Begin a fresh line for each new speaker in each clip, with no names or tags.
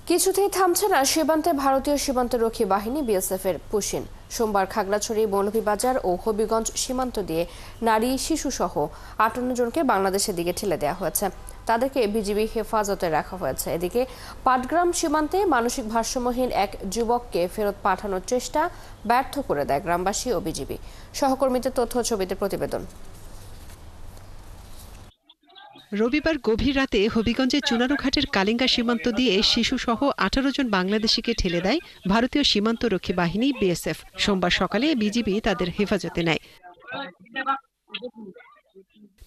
কিছুতেই থামছে না সীমান্তে ভারতীয় সীমান্তরক্ষী বাহিনী বিএসএফ এর পুশিন। সোমবার খাগড়াছড়ি, মৌলভীবাজার ও হবিগঞ্জ সীমান্ত দিয়ে নারী, শিশু সহ 58 জনকে বাংলাদেশের দিকে ঠেলে দেওয়া হয়েছে। তাদেরকে বিজিবি হেফাজতে রাখা হয়েছে। এদিকে পাটগ্রাম সীমান্তে মানসিক ভারসাম্যহীন এক যুবককে ফেরত পাঠানোর চেষ্টা ব্যর্থ করে দেয় গ্রামবাসী ও বিজিবি। সহকর্মীদের তথ্য ছবিতে প্রতিবেদন।
রবিবার গভীর রাতে হবিগঞ্জের চুনারুঘাটের কালিঙ্গা সীমান্ত দিয়ে শিশুসহ 18 জন বাংলাদেশিকে ঠেলে দেয় ভারতীয় সীমান্তরক্ষী বাহিনী বিএসএফ। সোমবার সকালে বিজিবি তাদের হেফাজতে নেয়।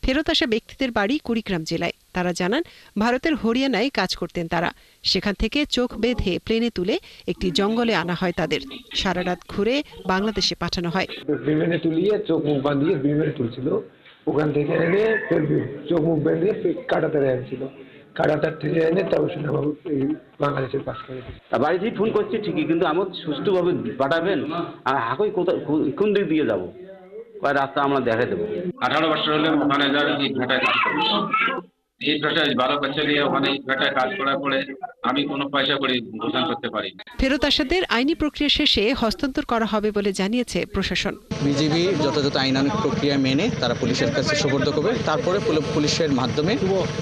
ফেরত আসা ব্যক্তিদের বাড়ি কুড়িগ্রাম জেলায়। তারা জানান, ভারতের হরিয়ানায় কাজ করতেন তারা। সেখান থেকে চোখ বেঁধে প্লেনে তুলে একটি জঙ্গলে আনা হয় তাদের। সারা রাত ঘুরে বাংলাদেশে পাঠানো হয়।
বিমানে তুলিয়ে চোখ মুখ বাঁধিয়ে বিমানে তুলছিল, ওখান থেকে এনে চোখ মুখ বেঁধে কাটাতারে আনছিল। কাটাতার থেকে এনে তারপর এই বাংলাদেশের পাস করে
বাড়ি থেকে ফোন করছি ঠিকই, কিন্তু আমার সুষ্ঠুভাবে পাঠাবেন, আর হাকই কোন দিক দিয়ে যাবো, কয় রাস্তা আমরা দেখা দেবো।
18 বছর হলে ওখানে যাওয়ার ইট ভাটায় কাজ করি। ইট ভাটায় 12 বছর দিয়ে ওখানে ইট ভাটায় কাজ করার পরে আমি কোনো পয়সা করে ভোজন করতে পারি।
ফেরত আসাদের আইনি প্রক্রিয়া শেষে হস্তান্তর করা হবে বলে জানিয়েছে প্রশাসন।
বিজিবি যথাযথ আইনানুগ প্রক্রিয়া মেনে তারা পুলিশের কাছে সুপর্দ করবে। তারপরে পুলিশের মাধ্যমে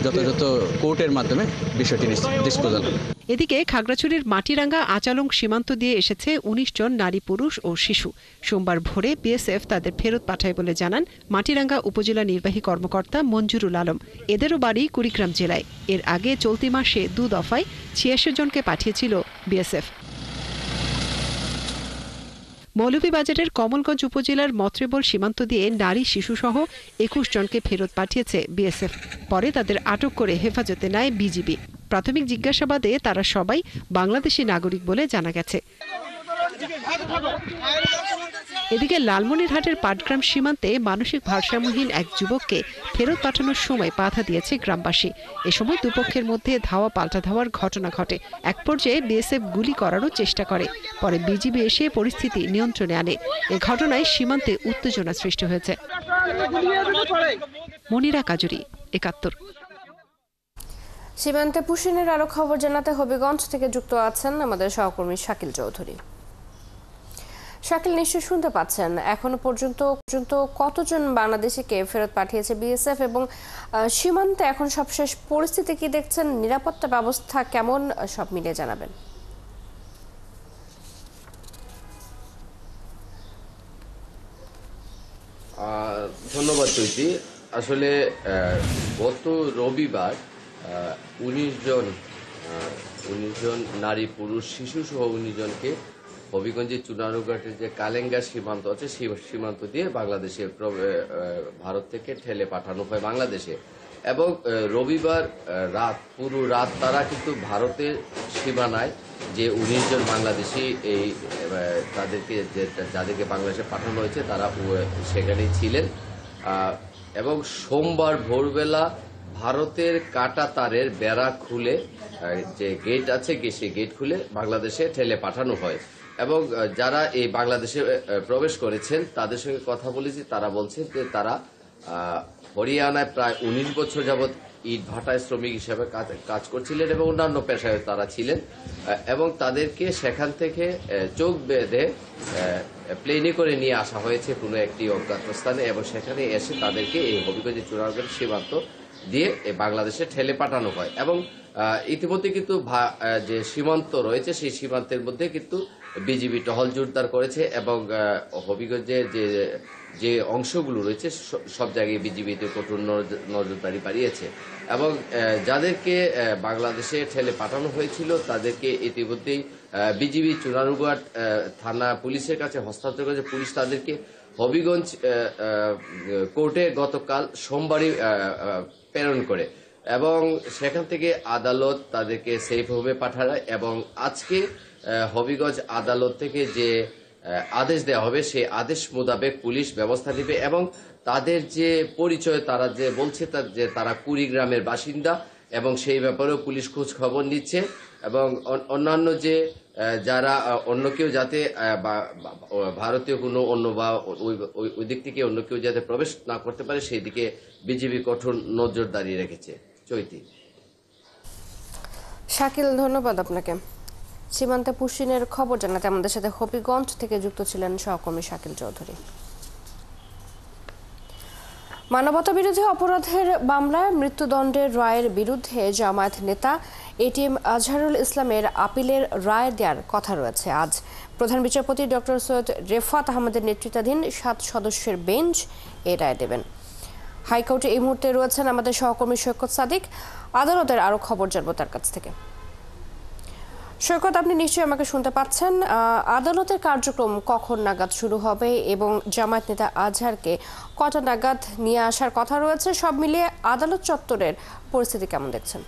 যথাযথ কোর্টের মাধ্যমে বিষয়টি ডিসপোজাল হবে।
এদিকে খাগড়াছড়ির মাটিরাঙ্গা আচালং সীমান্ত দিয়ে এসেছে 19 জন নারী, পুরুষ ও শিশু। সোমবার ভোরে বিএসএফ তাদের ফেরত পাঠায় বলে জানান মাটিরাঙ্গা উপজেলা নির্বাহী কর্মকর্তা মঞ্জুরুল আলম। এদেরও বাড়ি কুড়িগ্রাম জেলায়। এর আগে চলতি মাসে 2 দফায় 86 জনকে পাঠিয়েছিল বিএসএফ। মৌলভীবাজারের কমলগঞ্জ উপজেলার মত্রেবল সীমান্ত দিয়ে নারী, শিশুসহ 21 জনকে ফেরত পাঠিয়েছে বিএসএফ। পরে তাদের আটক করে হেফাজতে নেয় বিজিবি। প্রাথমিক জিজ্ঞাসাবাদে তারা সবাই বাংলাদেশি নাগরিক বলে জানা গেছে। এদিকে লালমনিরহাটের পাটগ্রাম সীমান্তে মানসিক ভারসাম্যহীন এক যুবককে ফেরত পাঠানোর সময় বাধা দিয়েছে গ্রামবাসী। এ সময় দুপক্ষের মধ্যে ধাওয়া পাল্টা ধাওয়ার ঘটনা ঘটে। এক পর্যায়ে বিএসএফ গুলি করারও চেষ্টা করে। পরে বিজিবি এসে পরিস্থিতি নিয়ন্ত্রণে আনে। এ ঘটনায় সীমান্তে উত্তেজনা সৃষ্টি হয়েছে। মনিরা কাজুরি, 71।
সীমান্তে পুশিনের আরো খবর জানাতে হবিগঞ্জ থেকে যুক্ত আছেন আমাদের সহকর্মী শাকিল চৌধুরী। শাকিল, নিশ্চয়ই শুনতে পাচ্ছেন, এখনো পর্যন্ত কতজন বাংলাদেশিকে ফেরত পাঠিয়েছে বিএসএফ এবং সীমান্তে এখন সবশেষ পরিস্থিতি কি দেখছেন, নিরাপত্তা ব্যবস্থা কেমন, সব মিলিয়ে জানাবেন।
ধন্যবাদ চৈতি। আসলে গত রবিবার 19 জন নারী, পুরুষ, শিশু সহ 19 জনকে হবিগঞ্জের চুনারুঘাটের যে কালেঙ্গা সীমান্ত আছে সেই সীমান্ত দিয়ে বাংলাদেশে ভারত থেকে ঠেলে পাঠানো হয় বাংলাদেশে। এবং রবিবার পুরো রাত তারা কিন্তু ভারতের সীমানায় যে 19 জন বাংলাদেশি যাদেরকে বাংলাদেশে পাঠানো হয়েছে তারা সেখানেই ছিলেন। এবং সোমবার ভোরবেলা ভারতের কাটা তারের বেড়া খুলে যে গেট আছে সেই গেট খুলে বাংলাদেশে ঠেলে পাঠানো হয়। এবং যারা এই বাংলাদেশে প্রবেশ করেছেন তাদের সঙ্গে কথা বলেছি, তারা বলছেন যে তারা হরিয়ানায় প্রায় 19 বছর যাবৎ ইট ভাটায় শ্রমিক হিসেবে কাজ করছিলেন এবং অন্যান্য পেশায় তারা ছিলেন। এবং তাদেরকে সেখান থেকে চোখ বেঁধে প্লেনে করে নিয়ে আসা হয়েছে কোনো একটি অজ্ঞাত স্থানে এবং সেখানে এসে তাদেরকে এই হবিগঞ্জের চুনারুঘাট সীমান্ত দিয়ে বাংলাদেশে ঠেলে পাঠানো হয়। এবং ইতিমধ্যে কিন্তু যে সীমান্ত রয়েছে সেই সীমান্তের মধ্যে কিন্তু বিজিবি টহল জোরদার করেছে এবং হবিগঞ্জের যে অংশগুলো রয়েছে সব জায়গায় বিজিবিতে কঠোর নজরদারি বাড়িয়েছে। এবং যাদেরকে বাংলাদেশে ঠেলে পাঠানো হয়েছিল তাদেরকে ইতিমধ্যেই বিজিবি চুনারুঘাট থানা পুলিশের কাছে হস্তান্তর করেছে। পুলিশ তাদেরকে হবিগঞ্জ কোর্টে গতকাল সোমবারই প্রেরণ করে এবং সেখান থেকে আদালত তাদেরকে সেফ হোমে পাঠায়। এবং আজকে হবিগঞ্জ আদালত থেকে যে আদেশ দেওয়া হবে সেই আদেশ মোতাবেক পুলিশ ব্যবস্থা নেবে এবং তাদের যে পরিচয় তারা যে বলছে যে তারা কুড়িগ্রামের বাসিন্দা এবং সেই ব্যাপারেও পুলিশ খোঁজ খবর নিচ্ছে। এবং অন্যান্য যে যারা অন্য কেউ যাতে ভারতীয় কোনো অন্য বা ওই দিক থেকে অন্য কেউ যাতে প্রবেশ না করতে পারে সেই দিকে বিজিবি কঠোর নজরদারি রেখেছে। চৈতি।
শাকিল, ধন্যবাদ আপনাকে। সীমান্তে পুশিনের খবর জানাতে আমাদের সাথে হবিগঞ্জ থেকে যুক্ত ছিলেন সহকর্মী শাকিল চৌধুরী। মানবতাবিরোধী অপরাধের মামলায় মৃত্যুদণ্ডের রায়ের বিরুদ্ধে জামায়াত নেতা এটিএম আজহারুল ইসলামের আপিলের রায় দেওয়ার কথা রয়েছে। আজ প্রধান বিচারপতি ডক্টর সৈয়দ রেফাত আহমেদের নেতৃত্বাধীন 7 সদস্যের বেঞ্চ এ রায় দেবেন। হাইকোর্টে এই মুহূর্তে রয়েছেন আমাদের সহকর্মী সৈকত সাদিক। আদালতের আরো খবর জানবো তার কাছ থেকে। সৈকত, আপনি নিশ্চয়ই আমাকে শুনতে পাচ্ছেন। আদালতের কার্যক্রম কখন নাগাদ শুরু হবে এবং জামায়াত নেতা আজহারকে কটা নাগাদ নিয়ে আসার কথা রয়েছে, সব মিলিয়ে আদালত চত্বরের পরিস্থিতি কেমন দেখছেন?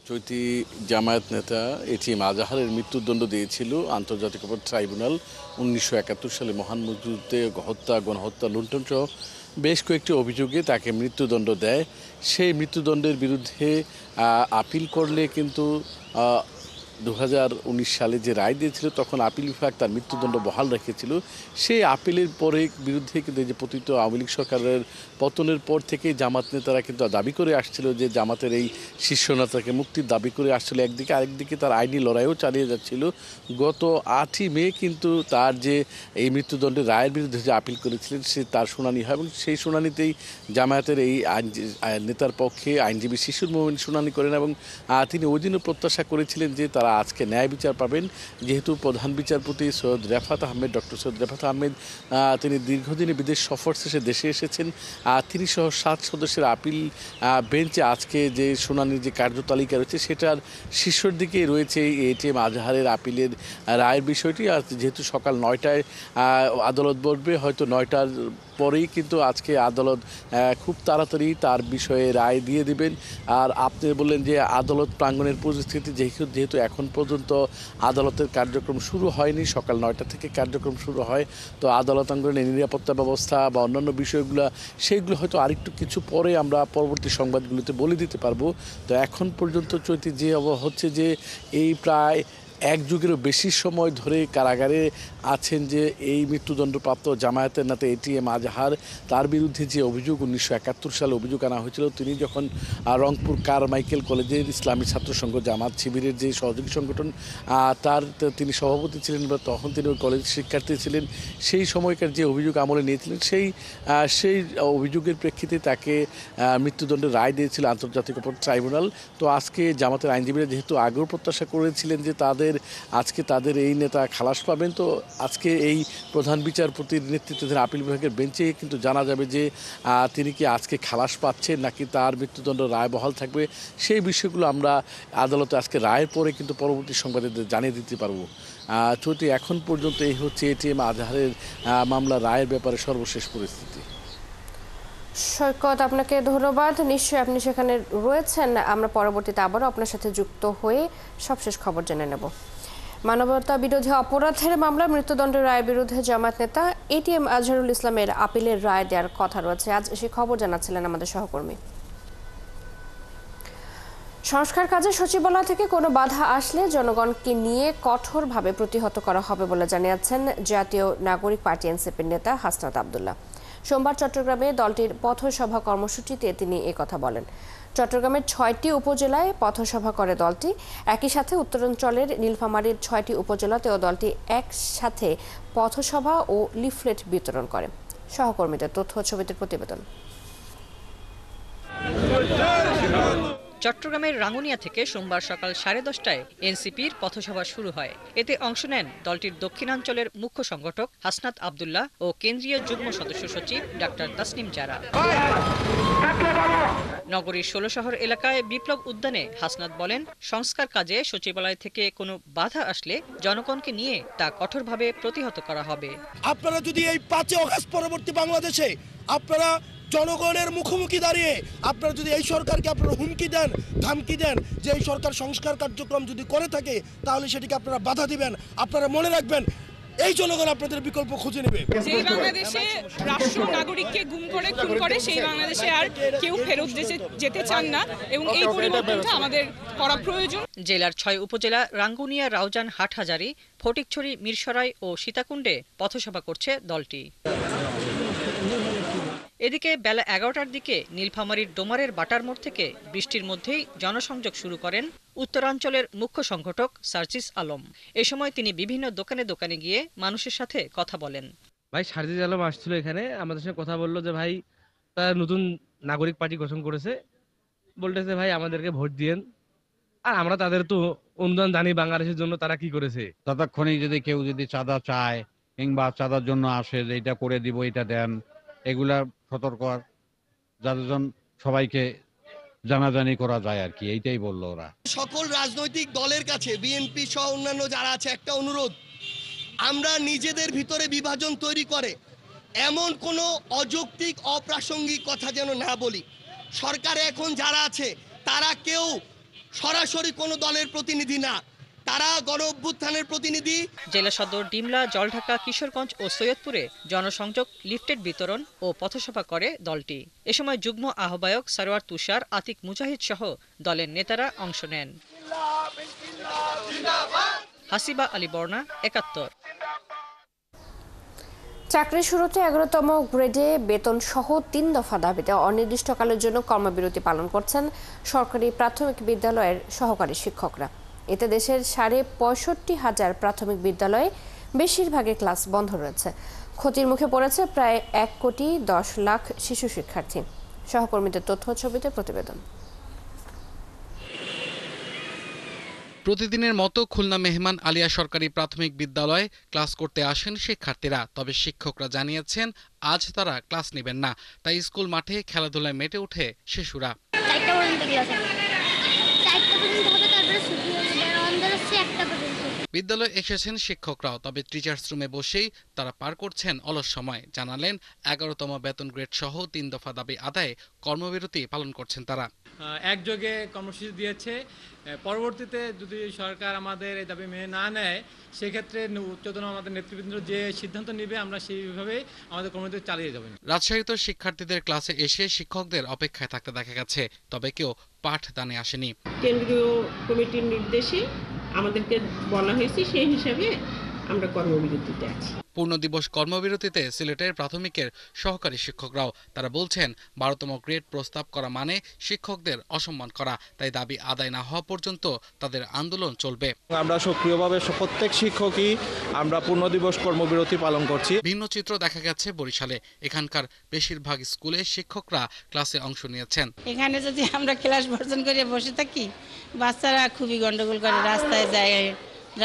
চৈতি জামায়াত নেতা এটিএম আজহারের মৃত্যুদণ্ড দিয়েছিল আন্তর্জাতিক অপরাধ ট্রাইব্যুনাল 1971 সালে মহান মুক্তিযুদ্ধে হত্যা, গণহত্যা, লুণ্ঠন সহ বেশ কয়েকটি অভিযোগে তাকে মৃত্যুদণ্ড দেয়। সেই মৃত্যুদণ্ডের বিরুদ্ধে আপিল করলে কিন্তু 2019 সালে যে রায় দিয়েছিল তখন আপিল বিভাগ তার মৃত্যুদণ্ড বহাল রেখেছিল। সেই আপিলের পরে বিরুদ্ধে কিন্তু এই যে পতিত আওয়ামী লীগ সরকারের পতনের পর থেকে জামাত নেতারা কিন্তু দাবি করে আসছিল যে জামাতের এই শীর্ষ নেতাকে মুক্তির দাবি করে আসছিল একদিকে, আরেকদিকে তার আইনি লড়াইও চালিয়ে যাচ্ছিল। গত 8ই মে কিন্তু তার যে এই মৃত্যুদণ্ডের রায়ের বিরুদ্ধে যে আপিল করেছিলেন সে তার শুনানি হয় এবং সেই শুনানিতেই জামায়াতের এই নেতার পক্ষে আইনজীবী শিশুর মোমিন শুনানি করেন এবং তিনি ওই দিনও প্রত্যাশা করেছিলেন যে তারা আজকে ন্যায় বিচার পাবেন, যেহেতু প্রধান বিচারপতি সৈয়দ রেফাত আহমেদ, ডক্টর সৈয়দ রেফাত আহমেদ তিনি দীর্ঘদিনে বিদেশ সফর শেষে দেশে এসেছেন। তিনি সহ 7 সদস্যের আপিল বেঞ্চে আজকে যে শুনানির যে কার্যতালিকা রয়েছে সেটার শীর্ষের দিকে রয়েছে এটিএম আজহারের আপিলের রায়ের বিষয়টি। আর যেহেতু সকাল 9টায় আদালত বসবে, হয়তো 9টার পরেই কিন্তু আজকে আদালত খুব তাড়াতাড়ি তার বিষয়ে রায় দিয়ে দিবেন। আর আপনি বললেন যে আদালত প্রাঙ্গণের পরিস্থিতি, যেহেতু এখন পর্যন্ত আদালতের কার্যক্রম শুরু হয়নি, সকাল 9টা থেকে কার্যক্রম শুরু হয়, তো আদালত অঙ্গনের নিরাপত্তা ব্যবস্থা বা অন্যান্য বিষয়গুলো সেইগুলো হয়তো আরেকটু কিছু পরে আমরা পরবর্তী সংবাদগুলোতে বলে দিতে পারবো। তো এখন পর্যন্ত চৈতি যে হচ্ছে যে এই প্রায় 1 যুগেরও বেশি সময় ধরে কারাগারে আছেন যে এই মৃত্যুদণ্ডপ্রাপ্ত জামায়াতের নেতা এটিএম আজহার, তার বিরুদ্ধে যে অভিযোগ 1971 সালে অভিযোগ আনা হয়েছিল, তিনি যখন রংপুর কারমাইকেল কলেজের ইসলামী ছাত্র সংঘ জামাত শিবিরের যে সহযোগী সংগঠন তিনি সভাপতি ছিলেন বা তখন তিনি ওই কলেজের শিক্ষার্থী ছিলেন, সেই সময়কার যে অভিযোগ আমলে নিয়েছিলেন সেই অভিযোগের প্রেক্ষিতে তাকে মৃত্যুদণ্ডের রায় দিয়েছিল আন্তর্জাতিক অপরাধ ট্রাইব্যুনাল। তো আজকে জামাতের আইনজীবীরা যেহেতু আগেও প্রত্যাশা করেছিলেন যে আজকে তাদের এই নেতা খালাস পাবেন, তো আজকে এই প্রধান বিচারপতির নেতৃত্বাধীন আপিল বিভাগের বেঞ্চে কিন্তু জানা যাবে যে তিনি কি আজকে খালাস পাচ্ছেন নাকি তার মৃত্যুদণ্ড রায় বহাল থাকবে। সেই বিষয়গুলো আমরা আদালতে আজকে রায়ের পরে কিন্তু পরবর্তী সংবাদে জানিয়ে দিতে পারবো। চলতি এখন পর্যন্ত এই হচ্ছে এটিএম আজহারের মামলা রায়ের ব্যাপারে সর্বশেষ পরিস্থিতি।
সৈকত, আপনাকে ধন্যবাদ। নিশ্চয়ই আপনি সেখানে রয়েছেন, আমরা পরবর্তীতে আবারও আপনার সাথে যুক্ত হয়ে সবশেষ খবর জেনে নেব। মানবতা বিরোধী অপরাধের মামলায় মৃত্যুদণ্ডের রায়ের বিরুদ্ধে জামায়াত নেতা এটিএম আজহারুল ইসলামের আপিলের রায় দেওয়ার কথা রয়েছে। আজ সেই খবর জানাচ্ছিলেন আমাদের সহকর্মী। সংস্কার কাজে সচিবালয় থেকে কোনো বাধা আসলে জনগণকে নিয়ে কঠোরভাবে প্রতিহত করা হবে বলে জানিয়েছেন জাতীয় নাগরিক পার্টি এনসিপির নেতা হাসনাত আব্দুল্লাহ। সোমবার চট্টগ্রামে দলটির পথসভা কর্মসূচিতে তিনি কথা বলেন। চট্টগ্রামের 6টি উপজেলায় পথসভা করে দলটি। একই সাথে উত্তরাঞ্চলের নীলফামারীর 6টি উপজেলাতেও দলটি একসাথে পথসভা ও লিফলেট বিতরণ করে। সহকর্মীদের তথ্য ছবিতে প্রতিবেদন।
চট্টগ্রামের রাঙ্গুনিয়া থেকে সোমবার সকাল 10:30টায় এনসিপির পথসভা শুরু হয়। এতে অংশ নেন দলটির দক্ষিণাঞ্চলের মুখ্য সংগঠক হাসনাত আব্দুল্লাহ ও কেন্দ্রীয় যুগ্ম সদস্য সচিব ডাক্তার তাসনিম জারা। নগরীর 16 শহর এলাকায় বিপ্লব উদ্যানে হাসনাত বলেন, সংস্কার কাজে সচিবালয় থেকে কোনো বাধা আসলে জনগণকে নিয়ে তা কঠোরভাবে প্রতিহত করা হবে।
আপনারা যদি এই 5 আগস্ট পরবর্তী বাংলাদেশে আপনারা জনগণের মুখোমুখি দাঁড়িয়ে আপনারা যদি এই সরকারকে আপনারা হুমকি দেন, ধামকি দেন যে এই সরকার সংস্কার কার্যক্রম যদি করে থাকে তাহলে সেটিকে আপনারা বাধা দিবেন। আপনারা মনে রাখবেন এই জনগণ আপনাদের বিকল্প খুঁজে নেবে।
যেই বাংলাদেশে রাষ্ট্র নাগরিককে গুম করে খুন করে সেই বাংলাদেশে আর কেউ ফেরত যেতে চান না এবং এই পরিবর্তনটা আমাদের করা প্রয়োজন।
জেলার ৬ উপজেলা রাঙ্গুনিয়া, রাউজান, হাটহাজারী, ফটিকছড়ি, মিরসরাই ও সীতাকুণ্ডে পথসভা করছে দলটি। এদিকে বেলা ১১টার দিকে নীলফামারীর ডোমারের বাটার মোড় থেকে বৃষ্টির মধ্যেই জনসংযোগ শুরু করেন উত্তরাঞ্চলের মুখ্য সংগঠক সার্জিস আলম। এ সময় তিনি বিভিন্ন দোকানে দোকানে গিয়ে মানুষের সাথে কথা বলেন।
ভাই সার্জিস আলম আসছিল এখানে, আমাদের সঙ্গে কথা বললো যে ভাই তারা নতুন নাগরিক পার্টি গঠন করেছে, বলতেছে ভাই আমাদেরকে ভোট দিয়েন। আর আমরা তাদের তো অনুদান জানি বাংলাদেশের জন্য তারা কি করেছে।
ততক্ষণে যদি কেউ চাঁদা চায় কিংবা চাঁদার জন্য আসে যে এটা করে দিব, এটা দেন, এগুলা সতর্ক যাদের জন্য সবাইকে জানাজানি করা যায় আর কি, এইটাই বললো ওরা।
সকল রাজনৈতিক দলের কাছে বিএনপি সহ অন্যান্য যারা আছে একটা অনুরোধ, আমরা নিজেদের ভিতরে বিভাজন তৈরি করে এমন কোনো অযৌক্তিক অপ্রাসঙ্গিক কথা যেন না বলি। সরকারে এখন যারা আছে তারা কেউ সরাসরি কোনো দলের প্রতিনিধি না, তারা গণ অভ্যুত্থানের প্রতিনিধি।
জেলা সদর ডিমলা, জলঢাকা, কিশোরগঞ্জ ও সৈয়দপুরে জনসংযোগ, লিফটেড বিতরণ ও পথসভা করে দলটি। এ সময় যুগ্ম আহ্বায়ক সারোয়ার তুষার, আতিক মুজাহিদ সহ দলের নেতারা অংশ নেন। হাসিবা আলী বর্ণা, ৭১।
চাকরি শুরুতে ১১তম গ্রেডে বেতন সহ ৩ দফা দাবিতে অনির্দিষ্টকালের জন্য কর্মবিরতি পালন করছেন সরকারি প্রাথমিক বিদ্যালয়ের সহকারী শিক্ষকরা। এতে দেশের ৬৫,০০০ প্রাথমিক বিদ্যালয়ে বেশিরভাগই ক্লাস বন্ধ রয়েছে। ক্ষতির মুখে পড়েছে প্রায় ১,১০,০০,০০০ শিশু শিক্ষার্থী। সহকর্মীদের তথ্য ছবিতে প্রতিবেদন।
প্রতিদিনের মতো খুলনা মেহমান আলিয়া সরকারি প্রাথমিক বিদ্যালয়ে ক্লাস করতে আসেন শিক্ষার্থীরা। তবে শিক্ষকরা জানিয়েছেন আজ তারা ক্লাস নেবেন না, তাই স্কুল মাঠে খেলাধুলায় মেতে ওঠে শিশুরা। বিদ্যালয়ে এসেছেন শিক্ষকরাও, তবে টিচার্স রুমে বসেই তারা পার করছেন অলস সময়। জানালেন ১১তম বেতন গ্রেড সহ ৩ দফা দাবি আদায়ে কর্মবিরতি পালন করছেন তারা।
একযোগে কর্মসূচি দিয়েছে, পরবর্তীতে যদি সরকার আমাদের এই দাবি মেনে না নেয় সেক্ষেত্রে উচ্চতন আমাদের নেতৃবৃন্দ যে সিদ্ধান্ত নেবে আমরা সেইভাবে আমাদের কর্মসূচি চালিয়ে যাব।
রাজশাহীতে শিক্ষার্থীদের ক্লাসে এসে শিক্ষকদের অপেক্ষায় থাকতে দেখা গেছে, তবে কেউ পাঠদানে আসেনি।
কেন্দ্রীয় কমিটির নির্দেশে আমাদেরকে বলা হয়েছে, সেই হিসাবে আমরা কর্মবিরতিতে আছি।
পূর্ণ দিবস কর্মবিরতিতে সিলেটের প্রাথমিকের সহকারী শিক্ষকরাও। তারা বলছেন ১২তম গ্রেড প্রস্তাব করা মানে শিক্ষকদের অসম্মান করা, তাই দাবি আদায় না হওয়া পর্যন্ত তাদের আন্দোলন চলবে।
আমরা সক্রিয়ভাবে প্রত্যেক শিক্ষকই আমরা পূর্ণ দিবস কর্মবিরতি পালন করছি।
ভিন্ন চিত্র দেখা গেছে বরিশালে। এখানকার বেশিরভাগ স্কুলে শিক্ষকরা ক্লাসে অংশ নিয়েছেন।
এখানে যদি আমরা ক্লাস বর্জন করে বসে থাকি, বাচ্চারা খুবই গন্ডগোল করে, রাস্তায় যায়,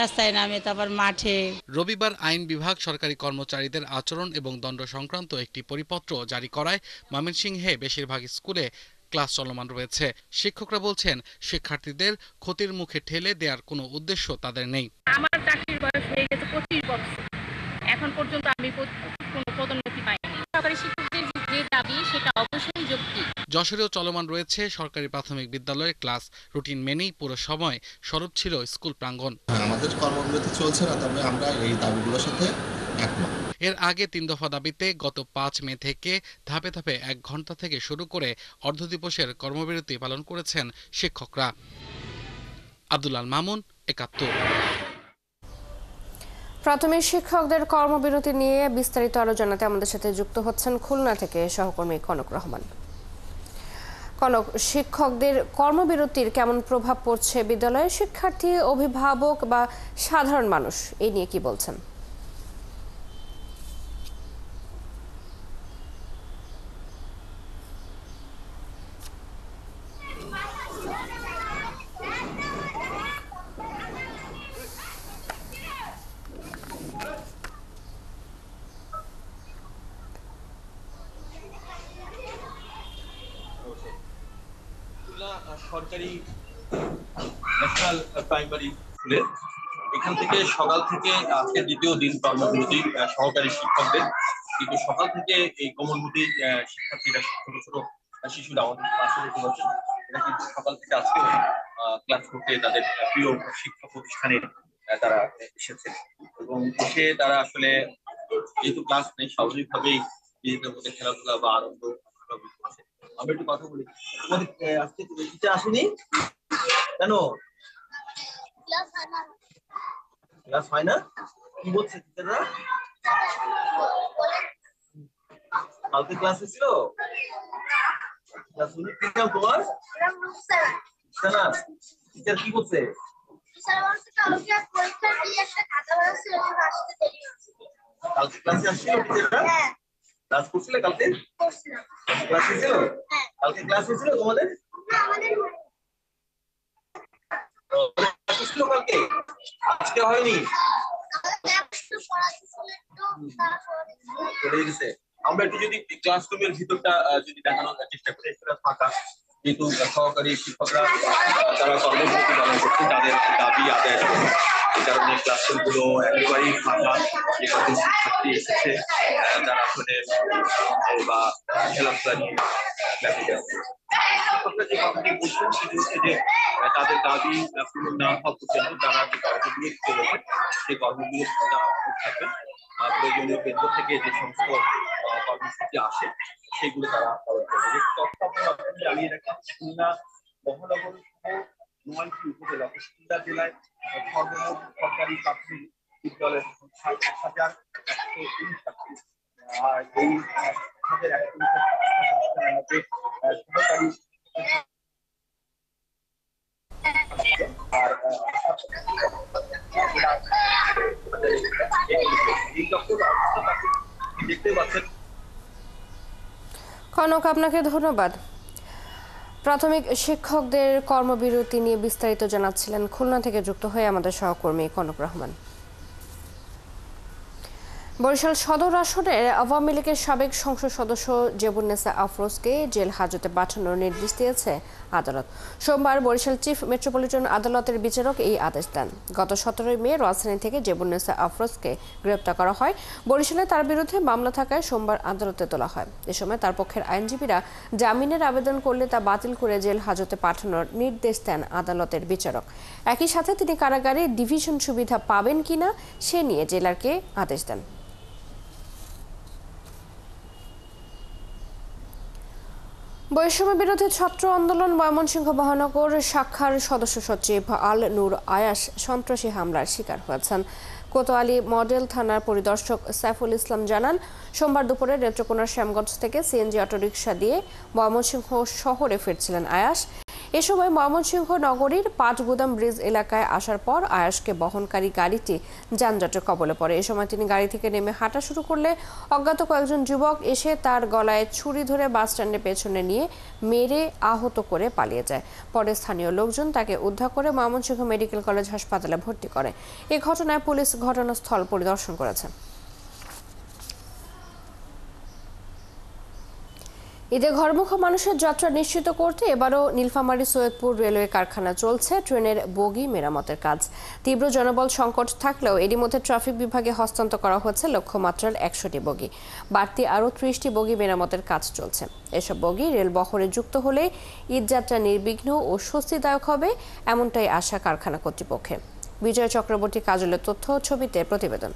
রাস্তায় নামে, তারপর মাঠে।
রবিবার আইন বিভাগ সরকারি কর্মচারীদের আচরণ এবং দণ্ড সংক্রান্ত একটি পরিপত্র জারি করায় ময়মনসিংহে বেশিরভাগ স্কুলে ক্লাস চলমান রয়েছে। শিক্ষকরা বলছেন শিক্ষার্থীদের ক্ষতির মুখে ঠেলে দেওয়ার কোনো উদ্দেশ্য তাদের নেই।
আমার চাকরির বয়স হয়ে গেছে 25 বছর, এখন পর্যন্ত আমি কোনো পদোন্নতি পাইনি। সরকারি শিক্ষকদের যে দাবি সেটা অবশ্যই যৌক্তিক।
যশোরেও চলমান রয়েছে সরকারি প্রাথমিক বিদ্যালয়ের ক্লাস। রুটিন মেনেই পুরো সময় সরব ছিল স্কুল প্রাঙ্গণ।
আমাদের কর্মবিরতি চলছে না, তবে আমরা এই দাবিগুলোর সাথে একমত।
এর আগে ৩ দফা দাবিতে গত ৫ মে থেকে ধাপে ধাপে ১ ঘন্টা থেকে শুরু করে অর্ধদিবসের কর্মবিরতি পালন করেছেন শিক্ষকরা। আব্দুল আল মামুন, ৭১।
প্রাথমিক শিক্ষকদের কর্মবিরতি নিয়ে বিস্তারিত আরো জানাতে আমাদের সাথে যুক্ত হচ্ছেন খুলনা থেকে সহকর্মী কনক রহমান। কনক, শিক্ষকদের কর্মবিরতির কেমন প্রভাব পড়ছে বিদ্যালয়ে? শিক্ষার্থী, অভিভাবক বা সাধারণ মানুষ এই নিয়ে কি বলছেন?
সরকারি ন্যাশনাল প্রাইমারি স্কুলে এখান থেকে সকাল থেকে আজকে দ্বিতীয় দিন কর্মবিরতি সহকারী শিক্ষকদের, কিন্তু সকাল থেকে এই কর্মবিরতি শিক্ষার্থীরা, ছোট ছোট শিশুরা আমাদের ক্লাসে দেখতে পাচ্ছেন, এরা কিন্তু সকাল থেকে আজকে ক্লাস করতে তাদের প্রিয় শিক্ষা প্রতিষ্ঠানে তারা এসেছে এবং এসে তারা আসলে যেহেতু ক্লাস নেই স্বাভাবিকভাবেই নিজেদের মধ্যে খেলাধুলা বা আনন্দ করছে। আমরা একটু কথা বলি, তোমাদের আজকে টিচার আসেনি কেন? ক্লাস হয় না? কি বলছে টিচাররা? কালকে ক্লাসে ছিল? তোমার টিচার কি বলছে? কালকে ক্লাসে আসছিল টিচাররা? ক্লাস করছিলে কালকে? ক্লাস হয়েছিল? কালকে ক্লাস হয়েছিল তোমাদের? কালকে আজকে হয়নি? আমরা একটু যদি ক্লাসরুমের ভিতরটা যদি দেখানোর চেষ্টা করি, সেটা ফাঁকা, যেহেতু সহকারী শিক্ষকরা তারা কর্মসূচি পালন করছে, তাদের দাবি আদায় এই কারণে ক্লাসরুম গুলো একেবারেই ফাঁকা। যে কজন শিক্ষার্থী এসেছে যারা আসলে বা খেলাধুলা নিয়ে শিক্ষকরা যে কথাটি বলছেন সেটি হচ্ছে যে তাদের দাবি পূরণ না হওয়া পর্যন্ত তারা যে কর্মগুলো চলেছে সেই কর্মগুলো থাকবে। প্রয়োজনীয় কেন্দ্র থেকে যে সমস্ত কর্মসূচি আসে সেগুলো তারা পালন করবে। জানিয়ে রাখি, খুলনা মহানগর সহ ৯টি উপজেলা, খুলনা জেলায় সর্বমোট সরকারি প্রাথমিক বিদ্যালয়ের সংখ্যা ১,১১৯ ছাত্রী। আর এই ১,১১৯ সরকারি আর দেখতে পাচ্ছেন।
কনক, আপনাকে ধন্যবাদ। প্রাথমিক শিক্ষকদের কর্মবিরতি নিয়ে বিস্তারিত জানাচ্ছিলেন খুলনা থেকে যুক্ত হয়ে আমাদের সহকর্মী কনক রহমান। বরিশাল সদর আসনের আওয়ামী লীগের সাবেক সংসদ সদস্য জেবুন্নেসা আফরোজকে জেল হাজতে পাঠানোর নির্দেশ দিয়েছে আদালত। সোমবার বরিশাল চিফ মেট্রোপলিটন আদালতের বিচারক এই আদেশ দেন। গত 17 মে রাজধানী থেকে জেবুন্নেসা আফরোজকে গ্রেপ্তার করা হয়। বরিশালে তার বিরুদ্ধে মামলা থাকায় সোমবার আদালতে তোলা হয়। এ সময় তার পক্ষের আইনজীবীরা জামিনের আবেদন করলে তা বাতিল করে জেল হাজতে পাঠানোর নির্দেশ দেন আদালতের বিচারক। একই সাথে তিনি কারাগারে ডিভিশন সুবিধা পাবেন কিনা সে নিয়ে জেলারকে আদেশ দেন। বৈষম্য বিরোধী ছাত্র আন্দোলন ময়মনসিংহ মহানগর শাখার সদস্য সচিব আল নূর আয়াস সন্ত্রাসী হামলার শিকার হয়েছেন। কোতোয়ালি মডেল থানার পরিদর্শক সাইফুল ইসলাম জানান, সোমবার দুপুরে নেত্রকোনার শ্যামগঞ্জ থেকে সিএনজি অটোরিকশা দিয়ে ময়মনসিংহ শহরে ফিরছিলেন আয়াস। এ সময় ময়মনসিংহ নগরীর পাটগুদাম ব্রিজ এলাকায় আসার পর আয়াসকে বহনকারী গাড়িটি যানজটের কবলে পড়ে। এ সময় তিনি গাড়ি থেকে নেমে হাঁটা শুরু করলে অজ্ঞাত কয়েকজন যুবক এসে তার গলায় ছুরি ধরে বাসস্ট্যান্ডের পেছনে নিয়ে মেরে আহত করে পালিয়ে যায়। পরে স্থানীয় লোকজন তাকে উদ্ধার করে ময়মনসিংহ মেডিকেল কলেজ হাসপাতালে ভর্তি করে। এ ঘটনায় পুলিশ ঘটনাস্থল পরিদর্শন করেছে। ঈদে ঘরমুখ মানুষের যাত্রা নিশ্চিত করতে এবারও নীলফামারী সৈয়দপুর রেলওয়ে কারখানা চলছে ট্রেনের বগি মেরামতের কাজ। তীব্র জনবল সংকট থাকলেও এরই মধ্যে ট্রাফিক বিভাগে হস্তান্তর করা হয়েছে লক্ষ্যমাত্রার ১০০টি বগি। বাড়তি আরও ৩০টি বগি মেরামতের কাজ চলছে। এসব বগি রেল বহরে যুক্ত হলে ঈদযাত্রা নির্বিঘ্ন ও স্বস্তিদায়ক হবে, এমনটাই আশা কারখানা কর্তৃপক্ষের। বিজয় চক্রবর্তী কাজলের তথ্য ছবিতে প্রতিবেদন।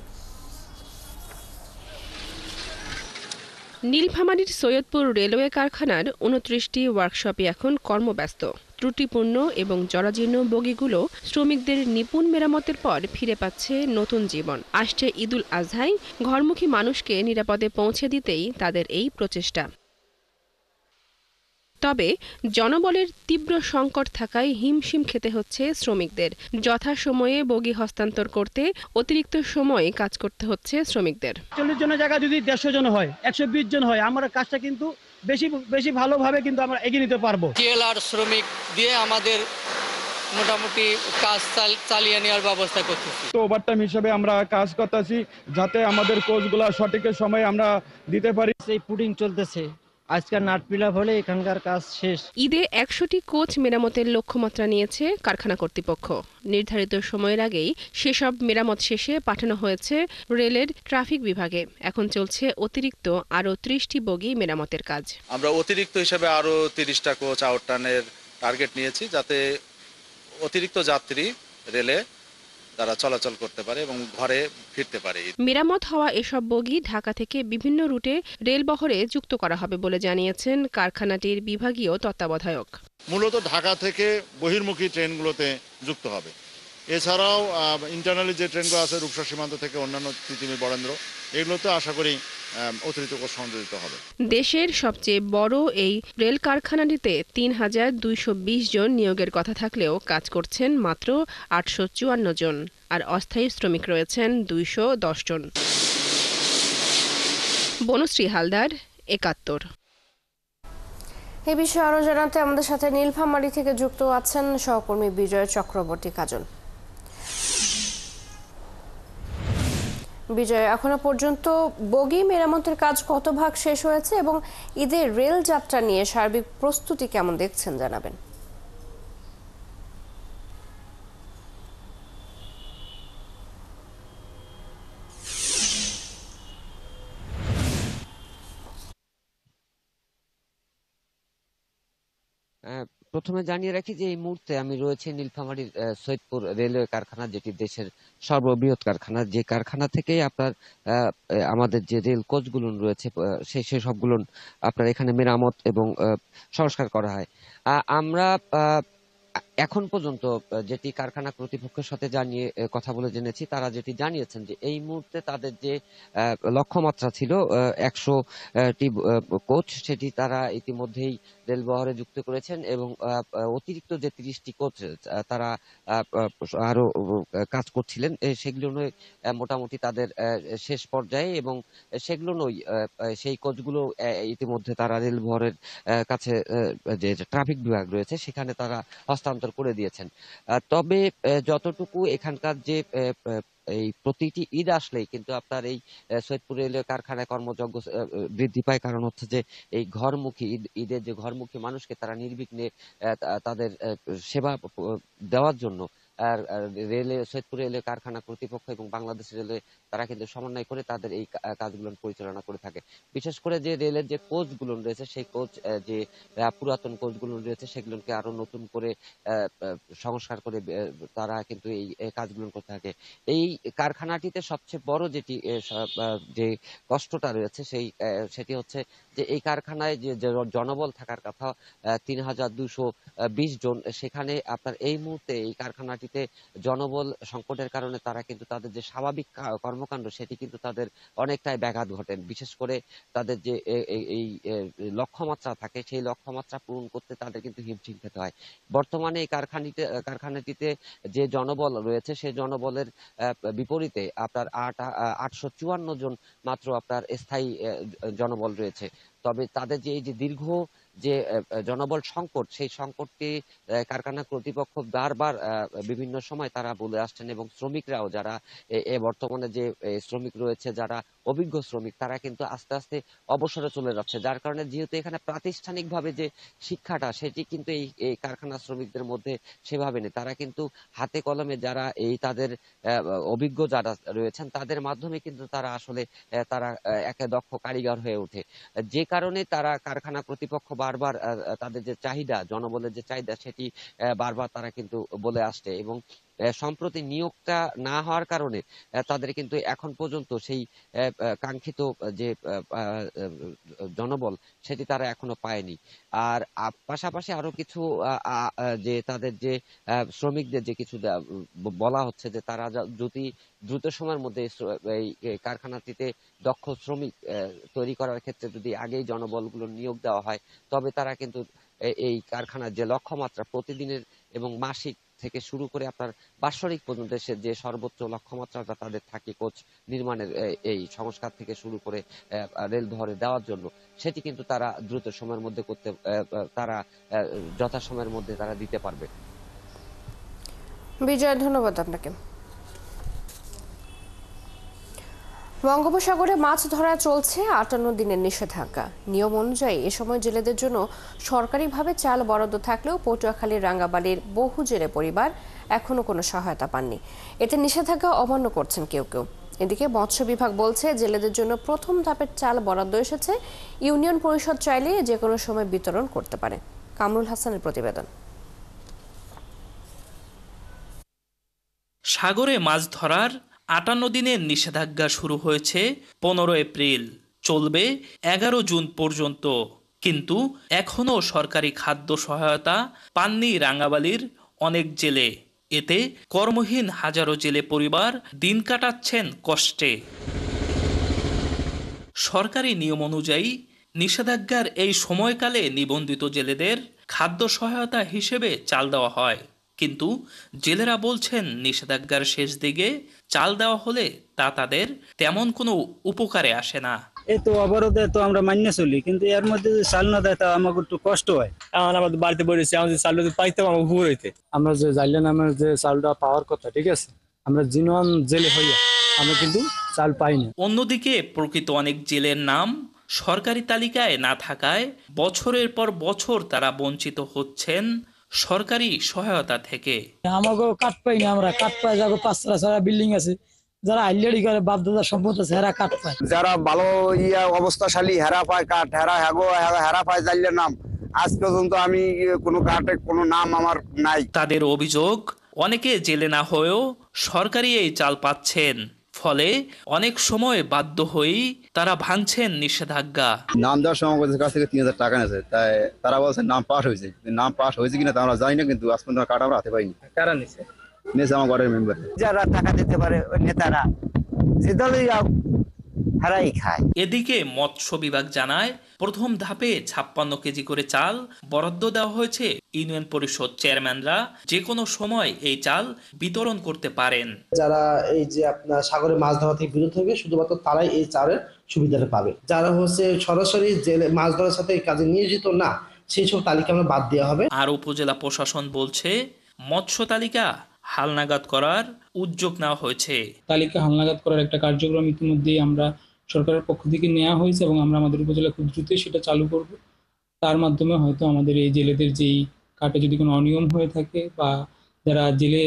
নীলফামারীর সৈয়দপুর রেলওয়ে কারখানার ২৯টি ওয়ার্কশপে এখন কর্মব্যস্ত। ত্রুটিপূর্ণ এবং জরাজীর্ণ বগিগুলো শ্রমিকদের নিপুণ মেরামতের পর ফিরে পাচ্ছে নতুন জীবন। আসছে ঈদুল আজহায় ঘরমুখী মানুষকে নিরাপদে পৌঁছে দিতেই তাদের এই প্রচেষ্টা। তবে জনবলের তীব্র সংকট থাকায় হিমশিম খেতে হচ্ছে শ্রমিকদের। যথাসময়ে বগি হস্তান্তর করতে অতিরিক্ত সময় কাজ করতে হচ্ছে শ্রমিকদের।
40 জনের জায়গা যদি 150 জন হয়, 120 জন হয়, আমরা কাজটা কিন্তু বেশি ভালোভাবে কিন্তু আমরা এগিয়ে নিতে পারবো।
টিএলআর শ্রমিক দিয়ে আমাদের মোটামুটি কাজ চালিয়ে নেওয়ার ব্যবস্থা করতেছি।
তো ওভারটাইম হিসেবে আমরা কাজ করতেছি যাতে আমাদের কোচগুলো সঠিক সময়ে আমরা দিতে পারি।
এই পুডিং চলতেছে, আজকাল নাট পিলাপ হলে এখানকার কাজ শেষ।
ঈদে ১০০টি কোচ মেরামতের লক্ষ্যমাত্রা নিয়েছে কারখানা কর্তৃপক্ষ। নির্ধারিত সময়ের আগেই সেসব মেরামত শেষে পাঠানো হয়েছে রেলের ট্রাফিক বিভাগে। এখন চলছে অতিরিক্ত আরও ৩০টি বগি মেরামতের কাজ।
আমরা অতিরিক্ত হিসেবে আরও ৩০টা কোচ আউটটানের টার্গেট নিয়েছি যাতে অতিরিক্ত যাত্রী রেলে
তারা চলাচল করতে পারে এবং ঘরে ফিরতে পারে।
মেরামত হওয়া এসব বগি ঢাকা থেকে বিভিন্ন রুটে রেলবহরে যুক্ত করা হবে বলে জানিয়েছেন কারখানাটির বিভাগীয় তত্ত্বাবধায়ক।
মূলত ঢাকা থেকে বহির্মুখী ট্রেনগুলোতে যুক্ত হবে। এছাড়াও ইন্টারনালি যে ট্রেনগুলো আছে রূপসা সীমান্ত থেকে অন্যান্য তিতুমির বরেন্দ্র, এগুলোতে আশা করি অতিরিক্ত কোচ সংযোজিত হবে।
দেশের সবচেয়ে বড় এই রেল কারখানাটিতে ৩,২২০ জন নিয়োগের কথা থাকলেও কাজ করছেন মাত্র ৮৫৪ জন, আর অস্থায়ী শ্রমিক রয়েছেন ২১০ জন। বনশ্রী হালদার, ৭১।
এই বিষয়ে আরো জানাতে আমাদের সাথে নীলফামারী থেকে যুক্ত আছেন সহকর্মী বিজয় চক্রবর্তী কাজল। বিজয়, এখনো পর্যন্ত বগি মেরামতের কাজ কত ভাগ শেষ হয়েছে এবং ঈদের রেল যাত্রা নিয়ে সার্বিক প্রস্তুতি কেমন দেখছেন জানাবেন।
প্রথমে জানিয়ে রাখি যে এই মুহূর্তে আমি রয়েছে নীলফামারীর সৈয়দপুর রেলওয়ে কারখানা, যেটি দেশের সর্ববৃহৎ কারখানা। যে কারখানা থেকেই আপনার আমাদের যে রেল কোচগুলো রয়েছে সেই সবগুলো আপনার এখানে মেরামত এবং সংস্কার করা হয়। আমরা এখন পর্যন্ত যেটি কারখানা কর্তৃপক্ষের সাথে জানিয়ে কথা বলে জেনেছি, তারা যেটি জানিয়েছেন যে এই মুহূর্তে তাদের যে লক্ষ্যমাত্রা ছিল ১০০টি কোচ, সেটি তারা ইতিমধ্যেই রেলবহরে যুক্ত করেছেন এবং অতিরিক্ত যে ৩০টি কোচ তারা আরো কাজ করছিলেন, সেগুলো মোটামুটি তাদের শেষ পর্যায়ে এবং সেগুলো সেই কোচগুলো ইতিমধ্যে তারা রেলবহরের কাছে যে ট্রাফিক বিভাগ রয়েছে সেখানে তারা হস্তান্তর করে দিয়েছেন। তবে যতটুকু এখানকার যে এই প্রতিটি ঈদ আসলেই কিন্তু আপনার এই সৈয়দপুর রেলওয়ে কারখানায় কর্মযজ্ঞ বৃদ্ধি পায়, কারণ হচ্ছে যে এই ঘরমুখী ঈদের যে ঘরমুখী মানুষকে তারা নির্বিঘ্নে তাদের সেবা দেওয়ার জন্য আর সৈয়দপুর রেলওয়ে কারখানা কর্তৃপক্ষ এবং বাংলাদেশ রেলওয়ে তারা কিন্তু সমন্বয় করে তাদের এই কাজগুলো পরিচালনা করে থাকে। বিশেষ করে যে রেলের যে কোচগুলো রয়েছে সেই কোচ যে পুরাতন কোচগুলো রয়েছে সেগুলোকে আরো নতুন করে সংস্কার করে তারা কিন্তু এই কাজগুলো করতে থাকে। এই কারখানাটিতে সবচেয়ে বড় যেটি যে কষ্টটা রয়েছে সেটি হচ্ছে যে এই কারখানায় যে জনবল থাকার কথা ৩,২২০ জন, সেখানে আপনার এই মুহূর্তে এই কারখানাটিতে জনবল সংকটের কারণে তারা কিন্তু তাদের যে স্বাভাবিক কর্মকাণ্ড সেটি কিন্তু তাদের অনেকটাই ব্যাঘাত ঘটে। বিশেষ করে তাদের যে এই লক্ষ্যমাত্রা থাকে সেই লক্ষ্যমাত্রা পূরণ করতে তাদের কিন্তু হিমশিম খেতে হয়। বর্তমানে এই কারখানাটিতে যে জনবল রয়েছে সেই জনবলের বিপরীতে আপনার ৮৫৪ জন মাত্র আপনার স্থায়ী জনবল রয়েছে। তবে তাদের যে এই যে দীর্ঘ যে জনবল সংকট, সেই সংকটটি কারখানা কর্তৃপক্ষ বারবার বিভিন্ন সময় তারা বলে আসছেন এবং শ্রমিকরাও যারা বর্তমানে যে শ্রমিক রয়েছে যারা অভিজ্ঞ শ্রমিক তারা কিন্তু আস্তে আস্তে অবসরে চলে যাচ্ছে, যার কারণে যেহেতু এখানে প্রাতিষ্ঠানিকভাবে যে শিক্ষাটা সেটি কিন্তু এই কারখানা শ্রমিকদের মধ্যে সেভাবে নেই। তারা কিন্তু হাতে কলমে যারা এই তাদের অভিজ্ঞ যারা রয়েছেন তাদের মাধ্যমে কিন্তু তারা আসলে তারা একে দক্ষ কারিগর হয়ে ওঠে, যে কারণে তারা কারখানা কর্তৃপক্ষ বারবার তাদের যে চাহিদা, জনবলের যে চাহিদা সেটি বারবার তারা কিন্তু বলে আসছে এবং সম্প্রতি নিয়োগটা না হওয়ার কারণে তাদের কিন্তু এখন পর্যন্ত সেই কাঙ্ক্ষিত যে জনবল সেটি তারা এখনো পায়নি। আর পাশাপাশি আরো কিছু যে তাদের যে শ্রমিকদের যে কিছু বলা হচ্ছে যে তারা যদি দ্রুত সময়ের মধ্যে এই কারখানাটিতে দক্ষ শ্রমিক তৈরি করার ক্ষেত্রে যদি আগেই জনবলগুলো নিয়োগ দেওয়া হয় তবে তারা কিন্তু এই কারখানার যে লক্ষ্যমাত্রা প্রতিদিনের এবং মাসিক থেকে শুরু করে আপনার বাৎসরিক পর্যন্ত যে সর্বোচ্চ লক্ষ্যমাত্রাটা তাদের থাকে কোচ নির্মাণের এই সংস্কার থেকে শুরু করে রেল বহরে দেওয়ার জন্য সেটি কিন্তু তারা দ্রুত সময়ের মধ্যে করতে তারা যথাসময়ের মধ্যে তারা দিতে পারবে।
বিজয়, ধন্যবাদ আপনাকে। বঙ্গোপসাগরে মাছ ধরা চলছে ৫৮ দিনের নিষেধাজ্ঞা। নিয়ম অনুযায়ী এ সময় জেলেদের জন্য সরকারিভাবে চাল বরাদ্দ থাকলেও পটুয়াখালীর রাঙ্গাবালির বহু জেলে পরিবার এখনো কোনো সহায়তা পাননি। এতে নিষেধাজ্ঞা অমান্য করছেন কেউ কেউ। এদিকে মৎস্য বিভাগ বলছে জেলেদের জন্য প্রথম ধাপের চাল বরাদ্দ এসেছে, ইউনিয়ন পরিষদ চাইলে যে কোনো সময় বিতরণ করতে পারে। কামরুল হাসানের প্রতিবেদন।
সাগরে মাছ ধরার ৫৮ দিনের নিষেধাজ্ঞা শুরু হয়েছে ১৫ এপ্রিল, চলবে ১১ জুন পর্যন্ত। কিন্তু এখনও সরকারি খাদ্য সহায়তা পাননি রাঙ্গাবালির অনেক জেলে। এতে কর্মহীন হাজারো জেলে পরিবার দিন কাটাচ্ছেন কষ্টে। সরকারি নিয়ম অনুযায়ী নিষেধাজ্ঞার এই সময়কালে নিবন্ধিত জেলেদের খাদ্য সহায়তা হিসেবে চাল দেওয়া হয়, কিন্তু জেলেরা বলছেন নিষেধাজ্ঞার শেষ দিকে চাল দেওয়া হলে তা তাদের তেমন কোনো উপকারে আসে না।
এই তো অবরোধে তো আমরা মান্য চলি, কিন্তু এর মধ্যে যদি চাল না দেয় তা আমাকে একটু কষ্ট হয়।
আমাদের বাড়িতে বলেছি আমাদের চাল পাইতাম আমার ভুল হইতে।
আমরা যে জানলে নামের যে চালটা পাওয়ার কথা, ঠিক আছে, আমরা জিনোয়ান জেলে হইয়া আমরা কিন্তু চাল পাইনি।
অন্যদিকে প্রকৃত অনেক জেলের নাম সরকারি তালিকায় না থাকায় বছরের পর বছর তারা বঞ্চিত হচ্ছেন সরকারি সহায়তা থেকে।
আমাকে কাঠ পাই না, আমরা কাঠ পাই যাবো ৫ বিল্ডিং আছে, যারা আইলেডি করে বাপ দাদা সম্পদ আছে হেরা কাঠ পায়।
যারা ভালো অবস্থাশালী হেরা পায় কাঠ, হেরা পায় জানলের নাম। আজ পর্যন্ত আমি কোনো কাঠে কোনো নাম আমার নাই।
তাদের অভিযোগ অনেকে জেলে না হয়েও সরকারি এই চাল পাচ্ছেন, ফলে অনেক সময় বাধ্য হয়েই তারা ভাঙছেন নিষেধাজ্ঞা।
নাম দেওয়ার সময় কাছ থেকে ৩,০০০ টাকা নেছে, তাই তারা বলছে নাম পাস হয়েছে। নাম পাস হয়েছে কিনা তা আমরা জানি না, কিন্তু আজ পর্যন্ত কার্ড আমরা হাতে পাইনি।
কারা নিছে?
আমার ঘরের মেম্বার।
যারা টাকা দিতে পারে ওই নেতারা যে দলই হারাই খায়।
এদিকে মৎস্য বিভাগ জানায় প্রথম ধাপে ৫৬ কেজি করে চাল বরাদ্দ দেওয়া হয়েছে। ইউনিয়ন পরিষদ চেয়ারম্যানরা যে কোনো সময় এই চাল বিতরণ করতে পারেন।
যারা এই যে আপনার সাগরে মাছ ধরা থেকে বিরত হবে শুধুমাত্র তারাই এই চালের সুবিধাটা পাবে। যারা হচ্ছে সরাসরি জেলে মাছ ধরার সাথে কাজে নিয়োজিত না, সেই সব তালিকা আমরা বাদ দেওয়া হবে।
আর উপজেলা প্রশাসন বলছে মৎস্য তালিকা হালনাগাদ করার উদ্যোগ নেওয়া হয়েছে।
তালিকা হালনাগাদ করার একটা কার্যক্রম ইতিমধ্যেই আমরা সরকারের পক্ষ থেকে নেওয়া হয়েছে এবং আমরা আমাদের উপজেলা খুব দ্রুতই সেটা চালু করব। তার মাধ্যমে হয়তো আমাদের এই জেলেদের যেই কাটে যদি কোনো অনিয়ম হয়ে থাকে বা যারা জেলে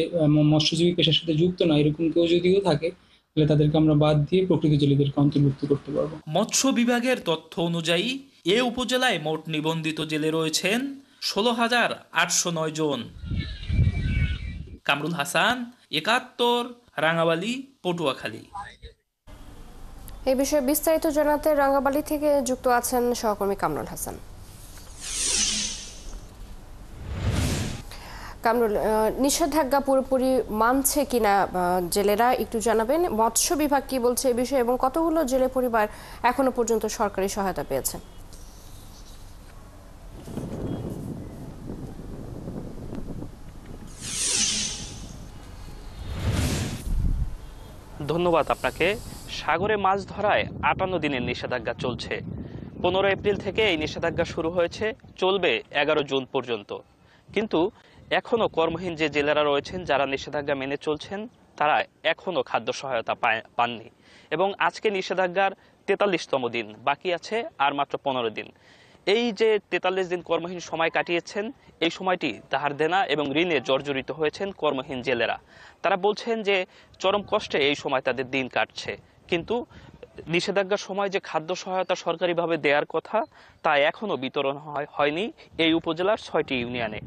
মৎস্যজীবী পেশার সাথে যুক্ত না এরকম কেউ যদিও থাকে, তাহলে তাদেরকে আমরা বাদ দিয়ে প্রকৃত জেলেদেরকে অন্তর্ভুক্ত করতে পারবো।
মৎস্য বিভাগের তথ্য অনুযায়ী এ উপজেলায় মোট নিবন্ধিত জেলে রয়েছেন ১৬,৮০৯ জন। কামরুল হাসান, ৭১, রাঙ্গাবালী, পটুয়াখালী।
এই বিষয়ে বিস্তারিত জানাতে রাঙ্গাবালী থেকে যুক্ত আছেন সহকর্মী কামরুল হাসান। কামরুল, নিষেধাজ্ঞা পুরোপুরি মানছে কিনা জেলেরা একটু জানাবেন। মৎস্য বিভাগ কি বলছে এই বিষয়ে এবং কতগুলো জেলে পরিবার এখনো পর্যন্ত সরকারি সহায়তা পেয়েছে?
ধন্যবাদ আপনাকে। সাগরে মাছ ধরায় ৫৮ দিনের নিষেধাজ্ঞা চলছে। ১৫ এপ্রিল থেকে এই নিষেধাজ্ঞা শুরু হয়েছে, চলবে ১১ জুন পর্যন্ত। কিন্তু এখনও কর্মহীন যে জেলেরা রয়েছেন যারা নিষেধাজ্ঞা মেনে চলছেন তারা এখনও খাদ্য সহায়তা পাননি এবং আজকে নিষেধাজ্ঞার ৪৩তম দিন, বাকি আছে আর মাত্র ১৫ দিন। এই যে ৪৩ দিন কর্মহীন সময় কাটিয়েছেন, এই সময়টি ধার দেনা এবং ঋণে জর্জরিত হয়েছেন কর্মহীন জেলেরা। তারা বলছেন যে চরম কষ্টে এই সময় তাদের দিন কাটছে, কিন্তু নিষেধাজ্ঞার সময় যে খাদ্য সহায়তা সরকারিভাবে দেওয়ার কথা তা এখনও বিতরণ হয়নি এই উপজেলার ৬টি ইউনিয়নে।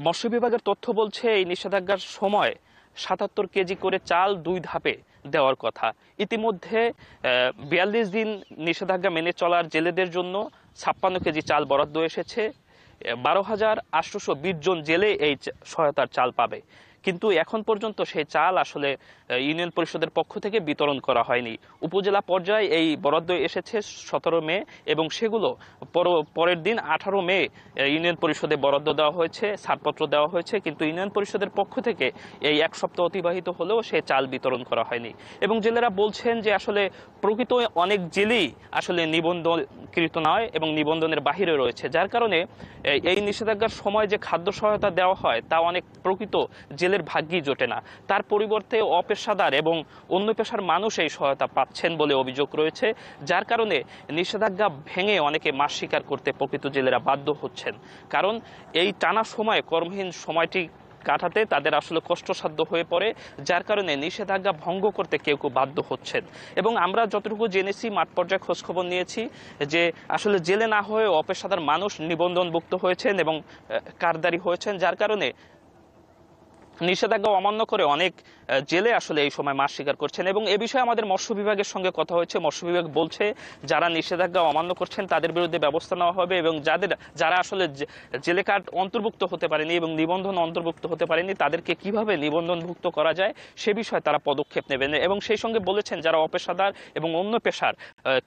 মৎস্য বিভাগের তথ্য বলছে এই নিষেধাজ্ঞার সময় ৭৭ কেজি করে চাল ২ ধাপে দেওয়ার কথা। ইতিমধ্যে ৪২ দিন নিষেধাজ্ঞা মেনে চলার জেলেদের জন্য ৫৬ কেজি চাল বরাদ্দ এসেছে। ১২,৮২০ জন জেলে এই সহায়তার চাল পাবে, কিন্তু এখন পর্যন্ত সেই চাল আসলে ইউনিয়ন পরিষদের পক্ষ থেকে বিতরণ করা হয়নি। উপজেলা পর্যায়ে এই বরাদ্দ এসেছে ১৭ মে এবং সেগুলো পরের দিন ১৮ মে ইউনিয়ন পরিষদে বরাদ্দ দেওয়া হয়েছে, ছাড়পত্র দেওয়া হয়েছে, কিন্তু ইউনিয়ন পরিষদের পক্ষ থেকে এই ১ সপ্তাহ অতিবাহিত হলেও সে চাল বিতরণ করা হয়নি। এবং জেলেরা বলছেন যে আসলে প্রকৃত অনেক জেলেই আসলে নিবন্ধনকৃত নয় এবং নিবন্ধনের বাহিরে রয়েছে, যার কারণে এই নিষেধাজ্ঞার সময় যে খাদ্য সহায়তা দেওয়া হয় তা অনেক প্রকৃত জেলের ভাগ্যই জোটে না। তার পরিবর্তে অপেশাদার এবং অন্য পেশার মানুষ এই সহায়তা পাচ্ছেন বলে অভিযোগ রয়েছে, যার কারণে নিষেধাজ্ঞা ভেঙে অনেকে মাছ শিকার করতে প্রকৃত জেলেরা বাধ্য হচ্ছেন। কারণ এই টানা সময় কর্মহীন সময়টি কাটাতে তাদের আসলে কষ্টসাধ্য হয়ে পড়ে, যার কারণে নিষেধাজ্ঞা ভঙ্গ করতে কেউ কেউ বাধ্য হচ্ছেন। এবং আমরা যতটুকু জেনেছি, মাঠ পর্যায়ে খোঁজখবর নিয়েছি যে আসলে জেলে না হয়ে অপেশাদার মানুষ নিবন্ধনভুক্ত হয়েছেন এবং কারদারি হয়েছেন, যার কারণে নিষেধাজ্ঞা অমান্য করে অনেক জেলে আসলে এই সময় মাছ শিকার করছেন এবং এ বিষয়ে আমাদের মৎস্য বিভাগের সঙ্গে কথা হয়েছে। মৎস্য বিভাগ বলছে যারা নিষেধাজ্ঞা অমান্য করছেন তাদের বিরুদ্ধে ব্যবস্থা নেওয়া হবে এবং যারা আসলে জেলে কার্ড অন্তর্ভুক্ত হতে পারেনি এবং নিবন্ধন অন্তর্ভুক্ত হতে পারেনি তাদেরকে কিভাবে নিবন্ধনভুক্ত করা যায় সে বিষয়ে তারা পদক্ষেপ নেবেন এবং সেই সঙ্গে বলেছেন যারা অপেশাদার এবং অন্য পেশার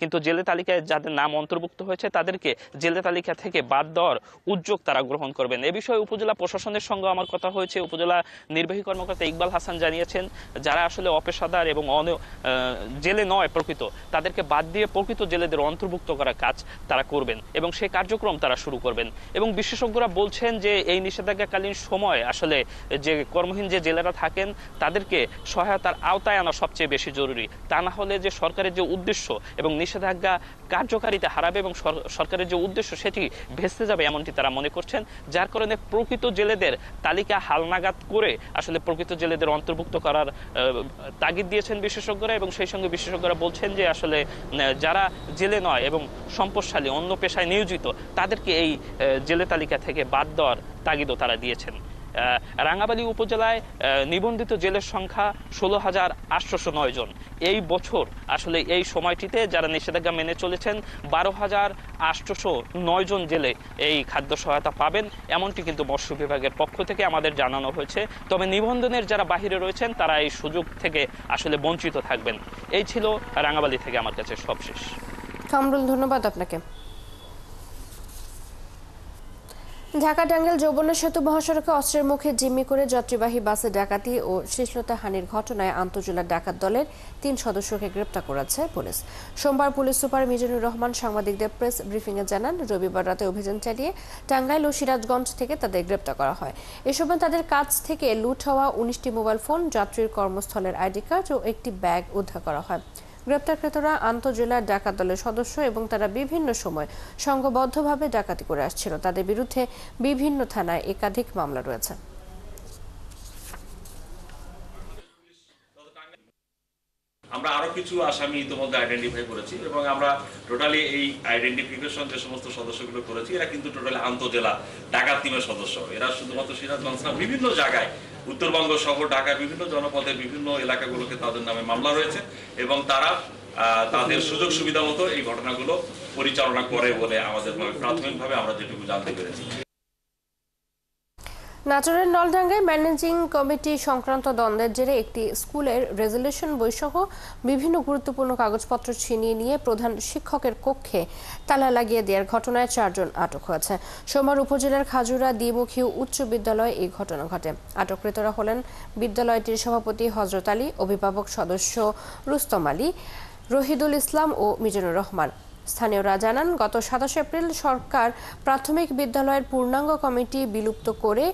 কিন্তু জেলে তালিকায় যাদের নাম অন্তর্ভুক্ত হয়েছে তাদেরকে জেলে তালিকা থেকে বাদ দেওয়ার উদ্যোগ তারা গ্রহণ করবেন। এ বিষয়ে উপজেলা প্রশাসনের সঙ্গে আমার কথা হয়েছে। উপজেলা নির্বাহী কর্মকর্তা ইকবাল হাসান জানিয়েছেন যারা আসলে অপেশাদার এবং জেলে নয় প্রকৃত তাদেরকে বাদ দিয়ে প্রকৃত জেলেদের অন্তর্ভুক্ত করার কাজ তারা করবেন এবং সেই কার্যক্রম তারা শুরু করবেন এবং বিশেষজ্ঞরা বলছেন যে এই নিষেধাজ্ঞাকালীন সময় আসলে যে কর্মহীন যে জেলেরা থাকেন তাদেরকে সহায়তার আওতায় আনা সবচেয়ে বেশি জরুরি। তা না হলে যে সরকারের যে উদ্দেশ্য এবং নিষেধাজ্ঞা কার্যকারিতা হারাবে এবং সরকারের যে উদ্দেশ্য সেটি ভেস্তে যাবে এমনটি তারা মনে করছেন, যার কারণে প্রকৃত জেলেদের তালিকা হালনাগাদ করে আসলে প্রকৃত জেলেদের অন্তর্ভুক্ত করার তাগিদ দিয়েছেন বিশেষজ্ঞরা এবং সেই সঙ্গে বিশেষজ্ঞরা বলছেন যে আসলে যারা জেলে নয় এবং সম্পদশালী অন্য পেশায় নিয়োজিত তাদেরকে এই জেলে তালিকা থেকে বাদ দেওয়ার তাগিদও তারা দিয়েছেন। রাঙ্গাবালী উপজেলায় নিবন্ধিত জেলের সংখ্যা 16,809 জন। এই বছর আসলে এই সময়টিতে যারা নিষেধাজ্ঞা মেনে চলেছেন 12,809 জন জেলে এই খাদ্য সহায়তা পাবেন এমনটি কিন্তু মৎস্য বিভাগের পক্ষ থেকে আমাদের জানানো হয়েছে। তবে নিবন্ধনের যারা বাহিরে রয়েছেন তারা এই সুযোগ থেকে আসলে বঞ্চিত থাকবেন। এই ছিল রাঙ্গাবালী থেকে আমার কাছে সবশেষ।
কামরুল, ধন্যবাদ আপনাকে। ঢাকা টাঙ্গাইল যৌবনা সেতু মহাসড়কে অস্ত্রের মুখে জিম্মি করে যাত্রীবাহী বাসে ডাকাতি ও শ্লীলতাহানির ঘটনায় আন্তঃজেলা ডাকাত দলের 3 সদস্যকে গ্রেপ্তার করেছে পুলিশ। সোমবার পুলিশ সুপার মিজানুর রহমান সাংবাদিকদের প্রেস ব্রিফিংয়ে জানান, রবিবার রাতে অভিযান চালিয়ে টাঙ্গাইল ও সিরাজগঞ্জ থেকে তাদের গ্রেপ্তার করা হয়। এ সময় তাদের কাছ থেকে লুট হওয়া 19টি মোবাইল ফোন, যাত্রীর কর্মস্থলের আইডি কার্ড ও একটি ব্যাগ উদ্ধার করা হয়। গ্রেপ্তারকৃতরা আন্তঃজেলা ডাকাত দলের সদস্য এবং তারা বিভিন্ন সময় সংঘবদ্ধভাবে ডাকাতি করে আসছিল। তাদের বিরুদ্ধে বিভিন্ন থানায় একাধিক মামলা রয়েছে।
আমরা আরো কিছু আসামি ইতিমধ্যে আইডেন্টিফাই করেছি এবং আমরা টোটালি এই আইডেন্টিফিকেশন যে সমস্ত সদস্যগুলো করেছি এরা কিন্তু টোটালি আন্তঃজেলা ডাকাত টিমের সদস্য। এরা শুধুমাত্র সিরাজগঞ্জ না, বিভিন্ন জায়গায় উত্তরবঙ্গ সহ ঢাকার বিভিন্ন জনপদের বিভিন্ন এলাকাগুলোকে তাদের নামে মামলা রয়েছে এবং তারা তাদের সুযোগ সুবিধা মতো এই ঘটনাগুলো পরিচালনা করে বলে আমাদের প্রাথমিকভাবে আমরা যেটুকু জানতে পেরেছি।
নাটোরের নলডাঙ্গায় ম্যানেজিং কমিটি সংক্রান্ত দ্বন্দ্বের জেরে একটি স্কুলের রেজুলেশন বইসহ বিভিন্ন গুরুত্বপূর্ণ কাগজপত্র ছিনিয়ে নিয়ে প্রধান শিক্ষকের কক্ষে তালা লাগিয়ে দেওয়ার ঘটনায় 4 জন আটক হয়েছে। সোমবার উপজেলার খাজুরা দ্বিমুখী উচ্চ বিদ্যালয়ে এই ঘটনা ঘটে। আটককৃতরা হলেন বিদ্যালয়টির সভাপতি হজরত আলী, অভিভাবক সদস্য রুস্তম আলী, রহিদুল ইসলাম ও মিজানুর রহমান। স্থানীয়রা জানান, গত 27 এপ্রিল সরকার প্রাথমিক বিদ্যালয়ের পূর্ণাঙ্গ কমিটি বিলুপ্ত করে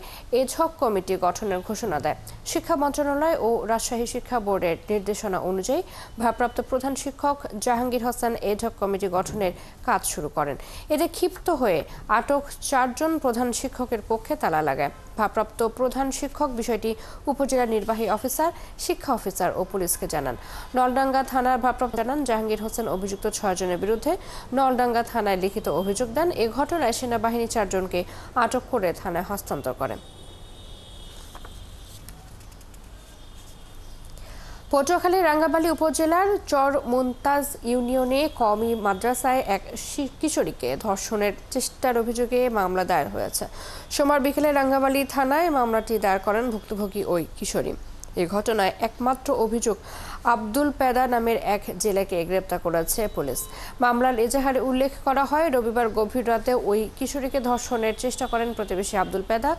এজহক কমিটি গঠনের ঘোষণা দেয়। শিক্ষা মন্ত্রণালয় ও রাজশাহী শিক্ষা বোর্ডের নির্দেশনা অনুযায়ী ভারপ্রাপ্ত প্রধান শিক্ষক জাহাঙ্গীর হোসেন এজহক কমিটি গঠনের কাজ শুরু করেন। এতে ক্ষিপ্ত হয়ে আটক 4 জন প্রধান শিক্ষকের কক্ষে তালা লাগায়। ভারপ্রাপ্ত প্রধান শিক্ষক বিষয়টি উপজেলা নির্বাহী অফিসার, শিক্ষা অফিসার ও পুলিশকে জানান। নলডাঙ্গা থানার ভারপ্রাপ্ত জানান, জাহাঙ্গীর হোসেন অভিযুক্ত 6 জনের বিরুদ্ধে নলডাঙ্গা থানায় লিখিত অভিযোগ দেন। এ ঘটনায় সেনাবাহিনী 4 জনকে আটক করে থানায় হস্তান্তর করে। পটুয়াখালী রাঙ্গাবালী উপজেলার চর মুনতাজ ইউনিয়নে কওমি মাদ্রাসায় এক কিশোরীকে ধর্ষণের চেষ্টার অভিযোগে মামলা দায়ের হয়েছে। সোমবার বিকেলে রাঙ্গাবালী থানায় মামলাটি দায়ের করেন ভুক্তভোগী ওই কিশোরী। এই ঘটনায় একমাত্র অভিযোগ আব্দুল পেদা নামের এক জেলেকে গ্রেপ্তার করেছে পুলিশ। মামলার এজাহারে উল্লেখ করা হয়, রবিবার গভীর রাতে ওই কিশোরীকে ধর্ষণের চেষ্টা করেন প্রতিবেশী আব্দুল পেদা।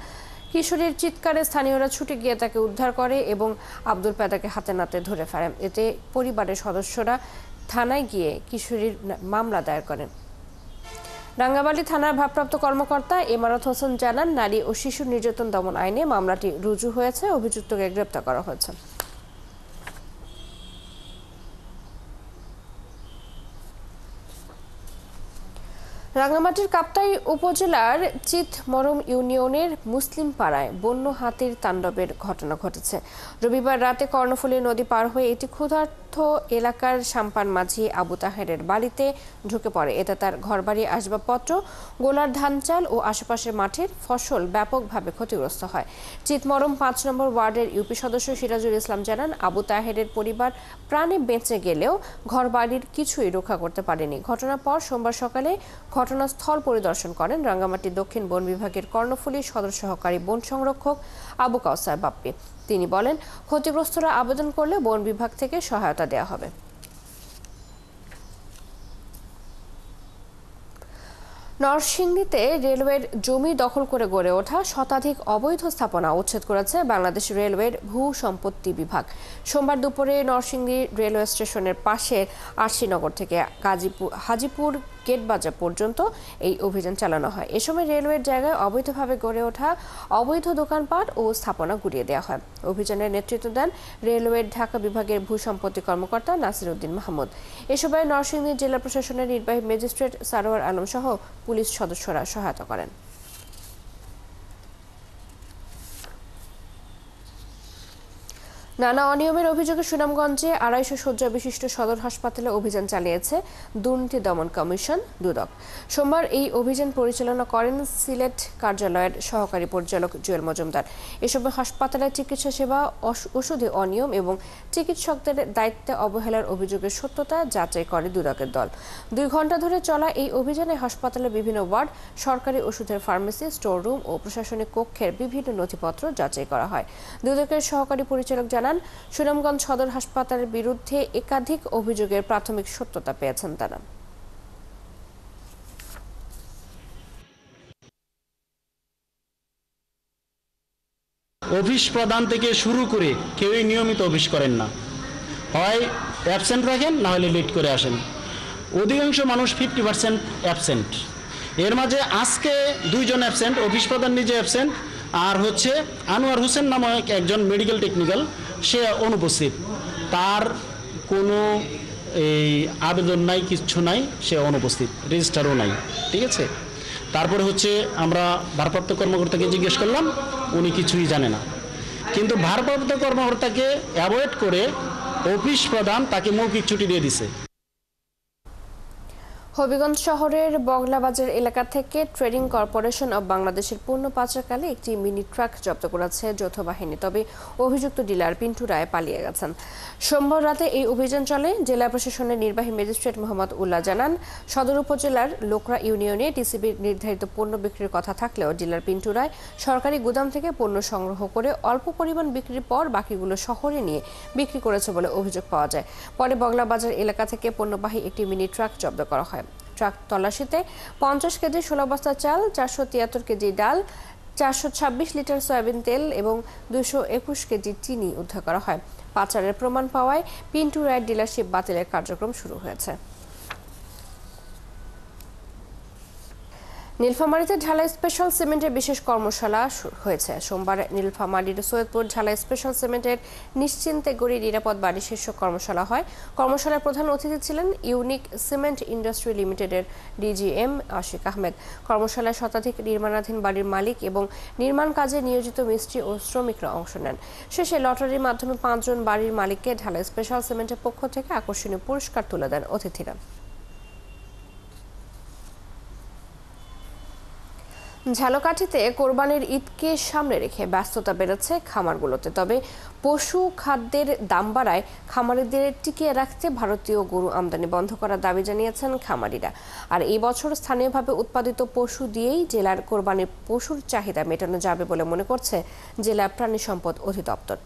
কিশোরীর চিৎকারে স্থানীয়রা ছুটে গিয়ে তাকে উদ্ধার করে এবং আব্দুল পেদাকে হাতে নাতে ধরে ফেলে। এতে পরিবারের সদস্যরা থানায় গিয়ে কিশোরীর মামলা দায়ের করেন। রাঙ্গাবালী থানার ভারপ্রাপ্ত কর্মকর্তা ইমারত হোসেন জানান, নারী ও শিশু নির্যাতন দমন আইনে মামলাটি রুজু হয়েছে, অভিযুক্তকে গ্রেপ্তার করা হয়েছে। রাঙ্গামাটির কাপ্তাই উপজেলার চিতমরম ইউনিয়নের মুসলিম পাড়ায় বন্য হাতির তাণ্ডবের ঘটনা ঘটেছে। রবিবার রাতে কর্ণফুলী নদী পার হয়ে এটি ক্ষুধার্ত সীমান্ত এলাকার সাম্পান মাঝি আবু তাহেরের বাড়িতে ঢুকে পড়ে। এতে তার ঘরবাড়ি, আসবাবপত্র, গোলার ধান চাল ও আশেপাশের মাঠের ফসল ব্যাপকভাবে ক্ষতিগ্রস্ত হয়। চিতমরম ৫ নম্বর ওয়ার্ডের ইউপি সদস্য সিরাজুল ইসলাম জানান, আবু তাহেরের পরিবার প্রাণে বেঁচে গেলেও ঘরবাড়ির কিছুই রক্ষা করতে পারেনি। ঘটনার পর সোমবার সকালে ঘটনাস্থল পরিদর্শন করেন রাঙ্গামাটি দক্ষিণ বন বিভাগের কর্ণফুলী সদর সহকারী বন সংরক্ষক আবু কাউসার বাপ্পি। তিনি বলেন, ক্ষতিগ্রস্তরা আবেদন করলে বন বিভাগ থেকে সহায়তা দেওয়া হবে। নরসিংদীতে রেলওয়ের জমি দখল করে গড়ে ওঠা শতাধিক অবৈধ স্থাপনা উচ্ছেদ করেছে বাংলাদেশ রেলওয়ের ভূ সম্পত্তি বিভাগ। সোমবার দুপুরে নরসিংদী রেলওয়ে স্টেশনের পাশের আরশিনগর থেকে হাজিপুর গেট বাজার পর্যন্ত এই অভিযান চালানো হয়। এ সময় রেলওয়ের জায়গায় অবৈধভাবে গড়ে ওঠা অবৈধ দোকানপাট ও স্থাপনা গুড়িয়ে দেওয়া হয়। অভিযানের নেতৃত্ব দেন রেলওয়ের ঢাকা বিভাগের ভূ সম্পত্তি কর্মকর্তা নাসির উদ্দিন মাহমুদ। এ সময় নরসিংদী জেলা প্রশাসনের নির্বাহী ম্যাজিস্ট্রেট সারোয়ার আলম সহ পুলিশ সদস্যরা সহায়তা করেন। নানা অনিয়মের অভিযোগে সুনামগঞ্জে ২৫০ শয্যা বিশিষ্ট সদর হাসপাতালে অভিযান চালিয়েছে দুর্নীতি দমন কমিশন দুদক। সোমবার এই অভিযান পরিচালনা করেন সিলেট কার্যালয়ের সহকারী পরিচালক জুয়েল মজুমদার। এসব হাসপাতালের চিকিৎসা সেবা, ওষুধে অনিয়ম এবং চিকিৎসকদের দায়িত্বে অবহেলার অভিযোগের সত্যতা যাচাই করে দুদকের দল। ২ ঘণ্টা ধরে চলা এই অভিযানে হাসপাতালের বিভিন্ন ওয়ার্ড, সরকারি ওষুধের ফার্মেসি, স্টোর রুম ও প্রশাসনিক কক্ষের বিভিন্ন নথিপত্র যাচাই করা হয়। দুদকের সহকারী পরিচালক জানান, সুনামগঞ্জ সদর হাসপাতালের বিরুদ্ধে একাধিক অভিযোগের প্রাথমিক সত্যতা পেয়েছেন তারা।
অফিস প্রদান থেকে শুরু করে কেউই নিয়মিত অফিস করেন না, হয় অ্যাবসেন্ট রাখেন, না হলে লেট করে আসেন। অধিকাংশ মানুষ 50% অ্যাবসেন্ট। এর মাঝে আজকে 2 জন অ্যাবসেন্ট, অফিস প্রধান নিজে অ্যাবসেন্ট, আর হচ্ছে আনোয়ার হোসেন নামক একজন মেডিকেল টেকনিক্যাল, সে অনুপস্থিত। তার কোনো এই আবেদন নাই, কিচ্ছু নাই, সে অনুপস্থিত, রেজিস্টারও নাই। ঠিক আছে। তারপরে হচ্ছে আমরা ভারপ্রাপ্ত কর্মকর্তাকে জিজ্ঞেস করলাম, উনি কিছুই জানে না। কিন্তু ভারপ্রাপ্ত কর্মকর্তাকে অ্যাভয়েড করে অফিস প্রধান তাকে মৌখিক ছুটি দিয়ে দিছে।
হবিগঞ্জ শহরের বগলাবাজার এলাকা থেকে ট্রেডিং কর্পোরেশন অব বাংলাদেশের পণ্য পাচারকালে একটি মিনি ট্রাক জব্দ করেছে যৌথ বাহিনী। তবে অভিযুক্ত ডিলার পিন্টু রায় পালিয়ে গেছেন। সোমবার রাতে এই অভিযান চলে। জেলা প্রশাসনের নির্বাহী ম্যাজিস্ট্রেট মোহাম্মদ উল্লাহ জানান, সদর উপজেলার লোকরা ইউনিয়নে টিসিবির নির্ধারিত পণ্য বিক্রির কথা থাকলেও ডিলার পিন্টু রায় সরকারি গুদাম থেকে পণ্য সংগ্রহ করে অল্প পরিমাণ বিক্রির পর বাকিগুলো শহরে নিয়ে বিক্রি করেছে বলে অভিযোগ পাওয়া যায়। পরে বগলাবাজার এলাকা থেকে পণ্যবাহী একটি মিনি ট্রাক জব্দ করা হয়। ট্রাক তল্লাশিতে 50 কেজি 16 বস্তা চাল, 473 কেজি ডাল, 426 লিটার সয়াবিন তেল এবং 221 কেজি চিনি উদ্ধার করা হয়। পাচারের প্রমাণ পাওয়ায় পিন্টু রায় ডিলারশিপ বাতিলের কার্যক্রম শুরু হয়েছে। নীলফামারীতে ঢালাই স্পেশাল সিমেন্টের বিশেষ কর্মশালা হয়েছে। সোমবার নীলফামারীর সৈয়দপুর ঢালাই স্পেশাল সিমেন্টের নিশ্চিন্তে গড়ি নিরাপদ বাড়ি শীর্ষক কর্মশালা হয়। কর্মশালার প্রধান অতিথি ছিলেন ইউনিক সিমেন্ট ইন্ডাস্ট্রি লিমিটেডের ডিজিএম আশিক আহমেদ। কর্মশালায় শতাধিক নির্মাণাধীন বাড়ির মালিক এবং নির্মাণ কাজে নিয়োজিত মিস্ত্রি ও শ্রমিকরা অংশ নেন। শেষে লটারির মাধ্যমে 5 জন বাড়ির মালিককে ঢালাই স্পেশাল সিমেন্টের পক্ষ থেকে আকর্ষণীয় পুরস্কার তুলে দেন অতিথিরা। ঝালকাঠিতে কোরবানির ঈদকে সামনে রেখে ব্যস্ততা বেড়েছে খামারগুলোতে। তবে পশু খাদ্যের দাম বাড়ায় খামারিদের টিকিয়ে রাখতে ভারতীয় গরু আমদানি বন্ধ করার দাবি জানিয়েছেন খামারিরা। আর এই বছর স্থানীয়ভাবে উৎপাদিত পশু দিয়েই জেলার কোরবানির পশুর চাহিদা মেটানো যাবে বলে মনে করছে জেলা প্রাণী সম্পদ অধিদপ্তর।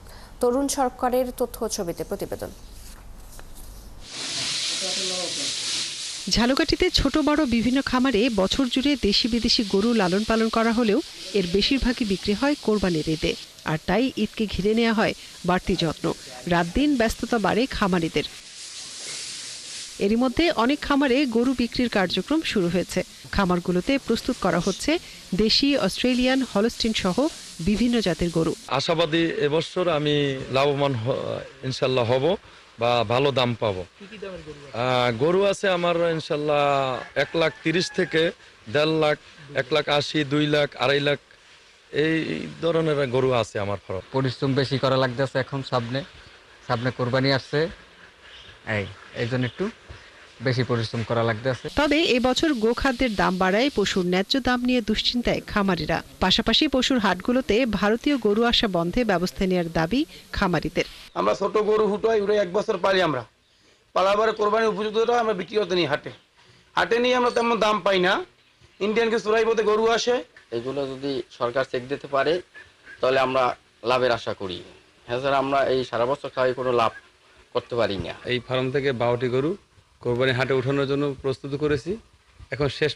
তরুণ সরকারের তথ্য ছবিতে প্রতিবেদন।
ঝালকাঠিতে ছোট বড় বিভিন্ন খামারে বছর জুড়ে দেশি বিদেশি গরু লালন পালন করা হলেও এর বেশিরভাগই বিক্রি হয় কোরবানির ঈদে। আর তাই ঈদকে ঘিরে নেওয়া হয় বাড়তি যত্ন। রাত দিন ব্যস্ততা বাড়ে খামারিদের। এরই মধ্যে অনেক খামারে গরু বিক্রির কার্যক্রম শুরু হয়েছে। খামারগুলোতে প্রস্তুত করা হচ্ছে দেশি, অস্ট্রেলিয়ান, হলস্টিন সহ বিভিন্ন জাতের গরু।
আশাবাদী এবছর আমি লাভবান ইনশাল্লাহ হব বা ভালো দাম পাবো। গরু আছে আমার ইনশাল্লাহ 1,30,000 থেকে 1.5 লাখ, 1,80,000, 2 লাখ, 2.5 লাখ এই ধরনের গরু আছে আমার ফার্মে।
পরিশ্রম বেশি করা লাগতেছে। এখন সামনে কোরবানি আসছে,
এই জন্য একটু বেশি পরিশ্রম করা লাগতেছে।
তবে এবছর গোখাদ্যের দাম বাড়ায় পশুর ন্যায্য দাম নিয়ে দুশ্চিন্তায় খামারিরা। পাশাপাশি পশুর হাটগুলোতে ভারতীয় গরু আসা বন্ধে ব্যবস্থা নেওয়ার দাবি খামারিদের।
আমরা ছোট গরু ফুটাই ওটা 1 বছর পালি, আমরা পালাবারে কোরবানি উপযুক্তটা আমরা বিক্রি করতে নিই হাটে নিয়ে আমরা তেমন দাম পাই না। ইন্ডিয়ানকে চোরাই পথে গরু আসে,
এগুলো যদি সরকার চেক দিতে পারে তাহলে আমরা লাভের আশা করি। হ্যাঁ স্যার, আমরা এই সারা বছর খাই কোনো লাভ করতে পারি না।
এই ফার্ম থেকে 12টি গরু কোরবানি হাটে ওঠানোর জন্য প্রস্তুত করেছি। এখন শেষ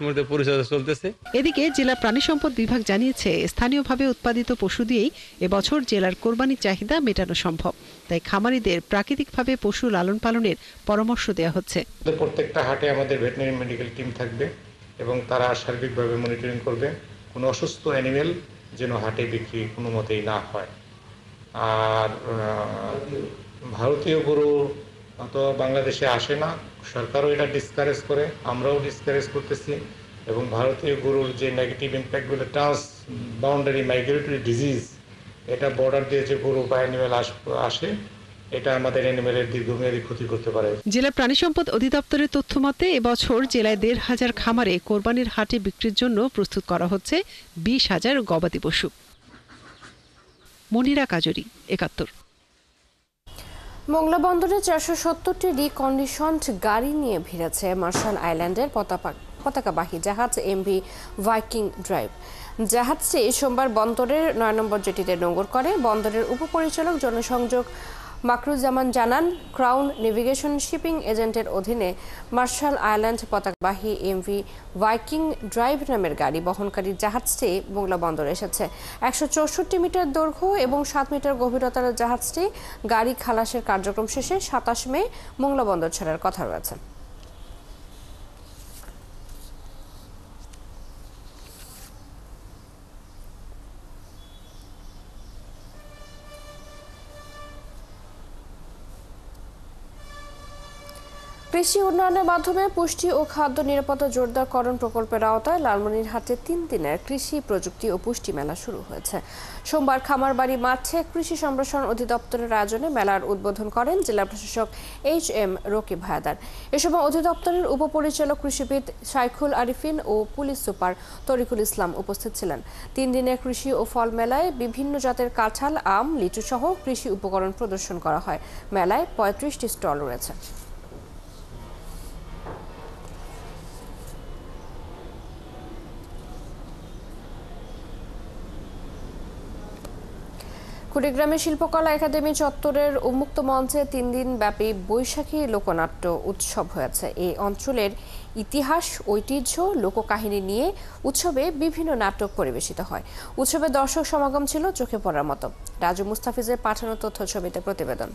মুহূর্তে পরিচর্যা চলতেছে।
এদিকে জেলা প্রাণী সম্পদ বিভাগ জানিয়েছে, স্থানীয়ভাবে উৎপাদিত পশু দিয়েই এবছর জেলার কোরবানির চাহিদা মেটানো সম্ভব। তাই খামারিদের প্রাকৃতিকভাবে পশু লালন পালনের পরামর্শ দেওয়া হচ্ছে।
প্রত্যেকটা হাটে আমাদের ভেটেরিনারি মেডিকেল টিম থাকবে এবং তারা সার্বিকভাবে মনিটরিং করবে কোনো অসুস্থ অ্যানিমেল যেন হাটে বিক্রি কোনো মতেই না হয়। আর ভারতীয় গরু তো বাংলাদেশে আসে না, সরকারও এটা ডিসকারেজ করে, আমরাও ডিসকারেজ করতেছি। এবং ভারতীয় গরুর যে নেগেটিভ ইম্প্যাক্টগুলো, ট্রান্স বাউন্ডারি মাইগ্রেটরি ডিজিজ, এটা বর্ডার দিয়ে যে গরু বা অ্যানিমেল আসে, এটা আমাদের অ্যানিমেলের দীর্ঘমেয়াদী ক্ষতি করতে পারে।
জেলা প্রাণী সম্পদ অধিদপ্তরের তথ্য মতে এবছর জেলায় ১,৫০০ খামারে কোরবানির হাটে বিক্রির জন্য প্রস্তুত করা হচ্ছে ২০,০০০ গবাদি পশু। মনিরা কাজরি, ৭১।
মোংলা বন্দরে 470টি রিকন্ডিশনড গাড়ি নিয়ে ভিড়েছে মার্শাল আইল্যান্ডের পতাকাবাহী জাহাজ এমভি ভাইকিং ড্রাইভ। জাহাজটি সোমবার বন্দরের ৯ নম্বর জেটিতে নোঙর করে। বন্দরের উপপরিচালক জনসংযোগ মাকরুজ্জামান জানান, ক্রাউন নেভিগেশন শিপিং এজেন্টের অধীনে মার্শাল আইল্যান্ড পতাকাবাহী এমভি ভাইকিং ড্রাইভ নামের গাড়ি বহনকারী জাহাজটি মোংলা বন্দরে এসেছে। ১৬৪ মিটার দৈর্ঘ্য এবং ৭ মিটার গভীরতার জাহাজটি গাড়ি খালাসের কার্যক্রম শেষে ২৭ মে মোংলা বন্দর ছাড়ার কথা রয়েছে। কৃষি উন্নয়নের মাধ্যমে পুষ্টি ও খাদ্য নিরাপত্তা জোরদারকরণ প্রকল্পের আওতায় লালমনিরহাটে ৩ দিনের কৃষি প্রযুক্তি ও পুষ্টি মেলা শুরু হয়েছে। সোমবার খামারবাড়ি মাঠে কৃষি সম্প্রসারণ অধিদপ্তরের আয়োজনে মেলার উদ্বোধন করেন জেলা প্রশাসক HM রকিব হায়দার। এ সময় অধিদপ্তরের উপপরিচালক কৃষিবিদ শাইখুল আরিফিন ও পুলিশ সুপার তরিকুল ইসলাম উপস্থিত ছিলেন। ৩ দিনের কৃষি ও ফল মেলায় বিভিন্ন জাতের কাঁঠাল, আম, লিচু সহ কৃষি উপকরণ প্রদর্শন করা হয়। মেলায় ৩৫টি স্টল রয়েছে। কুড়িগ্রামে শিল্পকলা একাডেমি চত্বরের উন্মুক্ত মঞ্চে ৩ দিন ব্যাপী বৈশাখী লোকনাট্য উৎসব হয়েছে। এই অঞ্চলের ইতিহাস, ঐতিহ্য, লোককাহিনী নিয়ে উৎসবে বিভিন্ন নাটক পরিবেশিত হয়। উৎসবে দর্শক সমাগম ছিল চোখে পড়ার মতো। রাজু মুস্তাফিজের পাঠানো তথ্য ছবিতে প্রতিবেদন।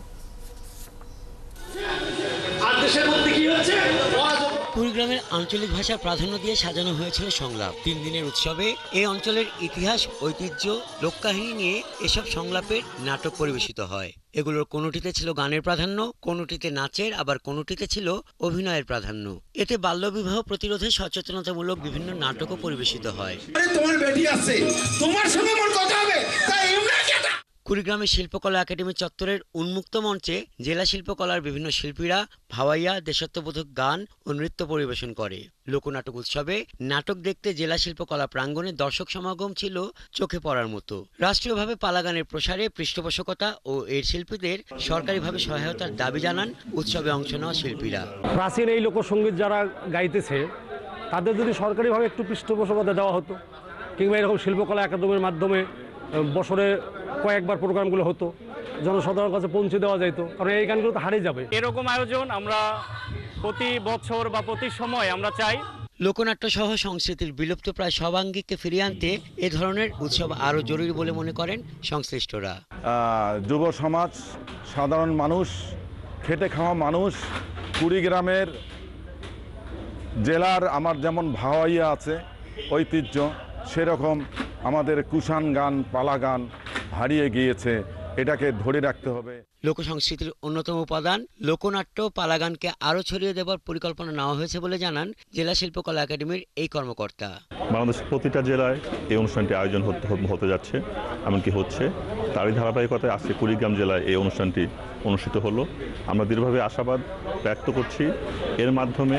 কুড়িগ্রামের আঞ্চলিক ভাষা প্রাধান্য দিয়ে সাজানো হয়েছিল সংলাপ। ৩ দিনের উৎসবে এই অঞ্চলের ইতিহাস, ঐতিহ্য, লোককাহিনী নিয়ে এসব সংলাপের নাটক পরিবেশিত হয়। এগুলোর কোনোটিতে ছিল গানের প্রাধান্য, কোনোটিতে নাচের, আবার কোনোটিতে ছিল অভিনয়ের প্রাধান্য। এতে বাল্যবিবাহ প্রতিরোধে সচেতনতামূলক বিভিন্ন নাটকও পরিবেশিত হয়। কুড়িগ্রামের শিল্পকলা একাডেমি চত্বরের উন্মুক্ত মঞ্চে জেলা শিল্পকলার বিভিন্ন শিল্পীরা ভাওয়াইয়া, দেশাত্মবোধক গান ও নৃত্য পরিবেশন করে। লোকনাটক উৎসবে নাটক দেখতে জেলা শিল্পকলা প্রাঙ্গণে দর্শক সমাগম ছিল চোখে পড়ার মতো। রাষ্ট্রীয়ভাবে পালাগানের প্রসারে পৃষ্ঠপোষকতা ও এর শিল্পীদের সরকারিভাবে সহায়তার দাবি জানান উৎসবে অংশ নেওয়া শিল্পীরা।
প্রাচীন এই লোকসঙ্গীত যারা গাইতেছে তাদের যদি সরকারিভাবে একটু পৃষ্ঠপোষকতা দেওয়া হতো, কিংবা এরকম শিল্পকলা একাডেমির মাধ্যমে বছরে কয়েকবার প্রোগ্রামগুলো হতো, জনসাধারণের কাছে পৌঁছে দেওয়া যেত, কারণ এই গানগুলো তো হারিয়ে যাবে।
এরকম আয়োজন আমরা প্রতি বছর বা প্রতি সময় আমরা চাই।
লোকনাট্য সহ সংস্কৃতির বিলুপ্ত প্রায় সব আঙ্গিককে ফিরিয়ে আনতে এ ধরনের উৎসব আরও জরুরি বলে মনে করেন সংশ্লিষ্টরা।
যুব সমাজ, সাধারণ মানুষ, খেটে খাওয়া মানুষ, কুড়িগ্রামের জেলার আমার যেমন ভাওয়াইয়া আছে ঐতিহ্য, সেরকম আমাদের কুষাণ গান, পালা গান হারিয়ে গিয়েছে, এটাকে ধরে রাখতে হবে।
লোকসংস্কৃতির অন্যতম উপাদান লোকনাট্য, পালাগানকে আরও ছড়িয়ে দেওয়ার পরিকল্পনা নেওয়া হয়েছে বলে জানান জেলা শিল্পকলা একাডেমির এই কর্মকর্তা।
বাংলাদেশের প্রতিটা জেলায় এই অনুষ্ঠানটি আয়োজন হতে যাচ্ছে, এমনকি হচ্ছে।
তারই ধারাবাহিকতায় আজকে কুড়িগ্রাম জেলায় এই অনুষ্ঠানটি অনুষ্ঠিত হলো। আমরা দৃঢ়ভাবে আশাবাদ ব্যক্ত করছি এর মাধ্যমে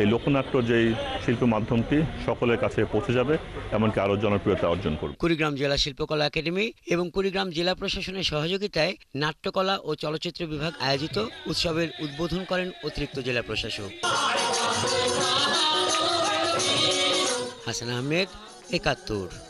এই লোকনাট্য যেই শিল্প মাধ্যমটি সকলের কাছে পৌঁছে যাবে, এমনকি আরও জনপ্রিয়তা অর্জন করবে।
কুড়িগ্রাম জেলা শিল্পকলা একাডেমি এবং কুড়িগ্রাম জেলা প্রশাসনের সহযোগিতায় নাট্যকলা ও চলচ্চিত্র বিভাগ আয়োজিত উৎসবের উদ্বোধন করেন অতিরিক্ত জেলা প্রশাসক হাসান আহমেদ, ৭১।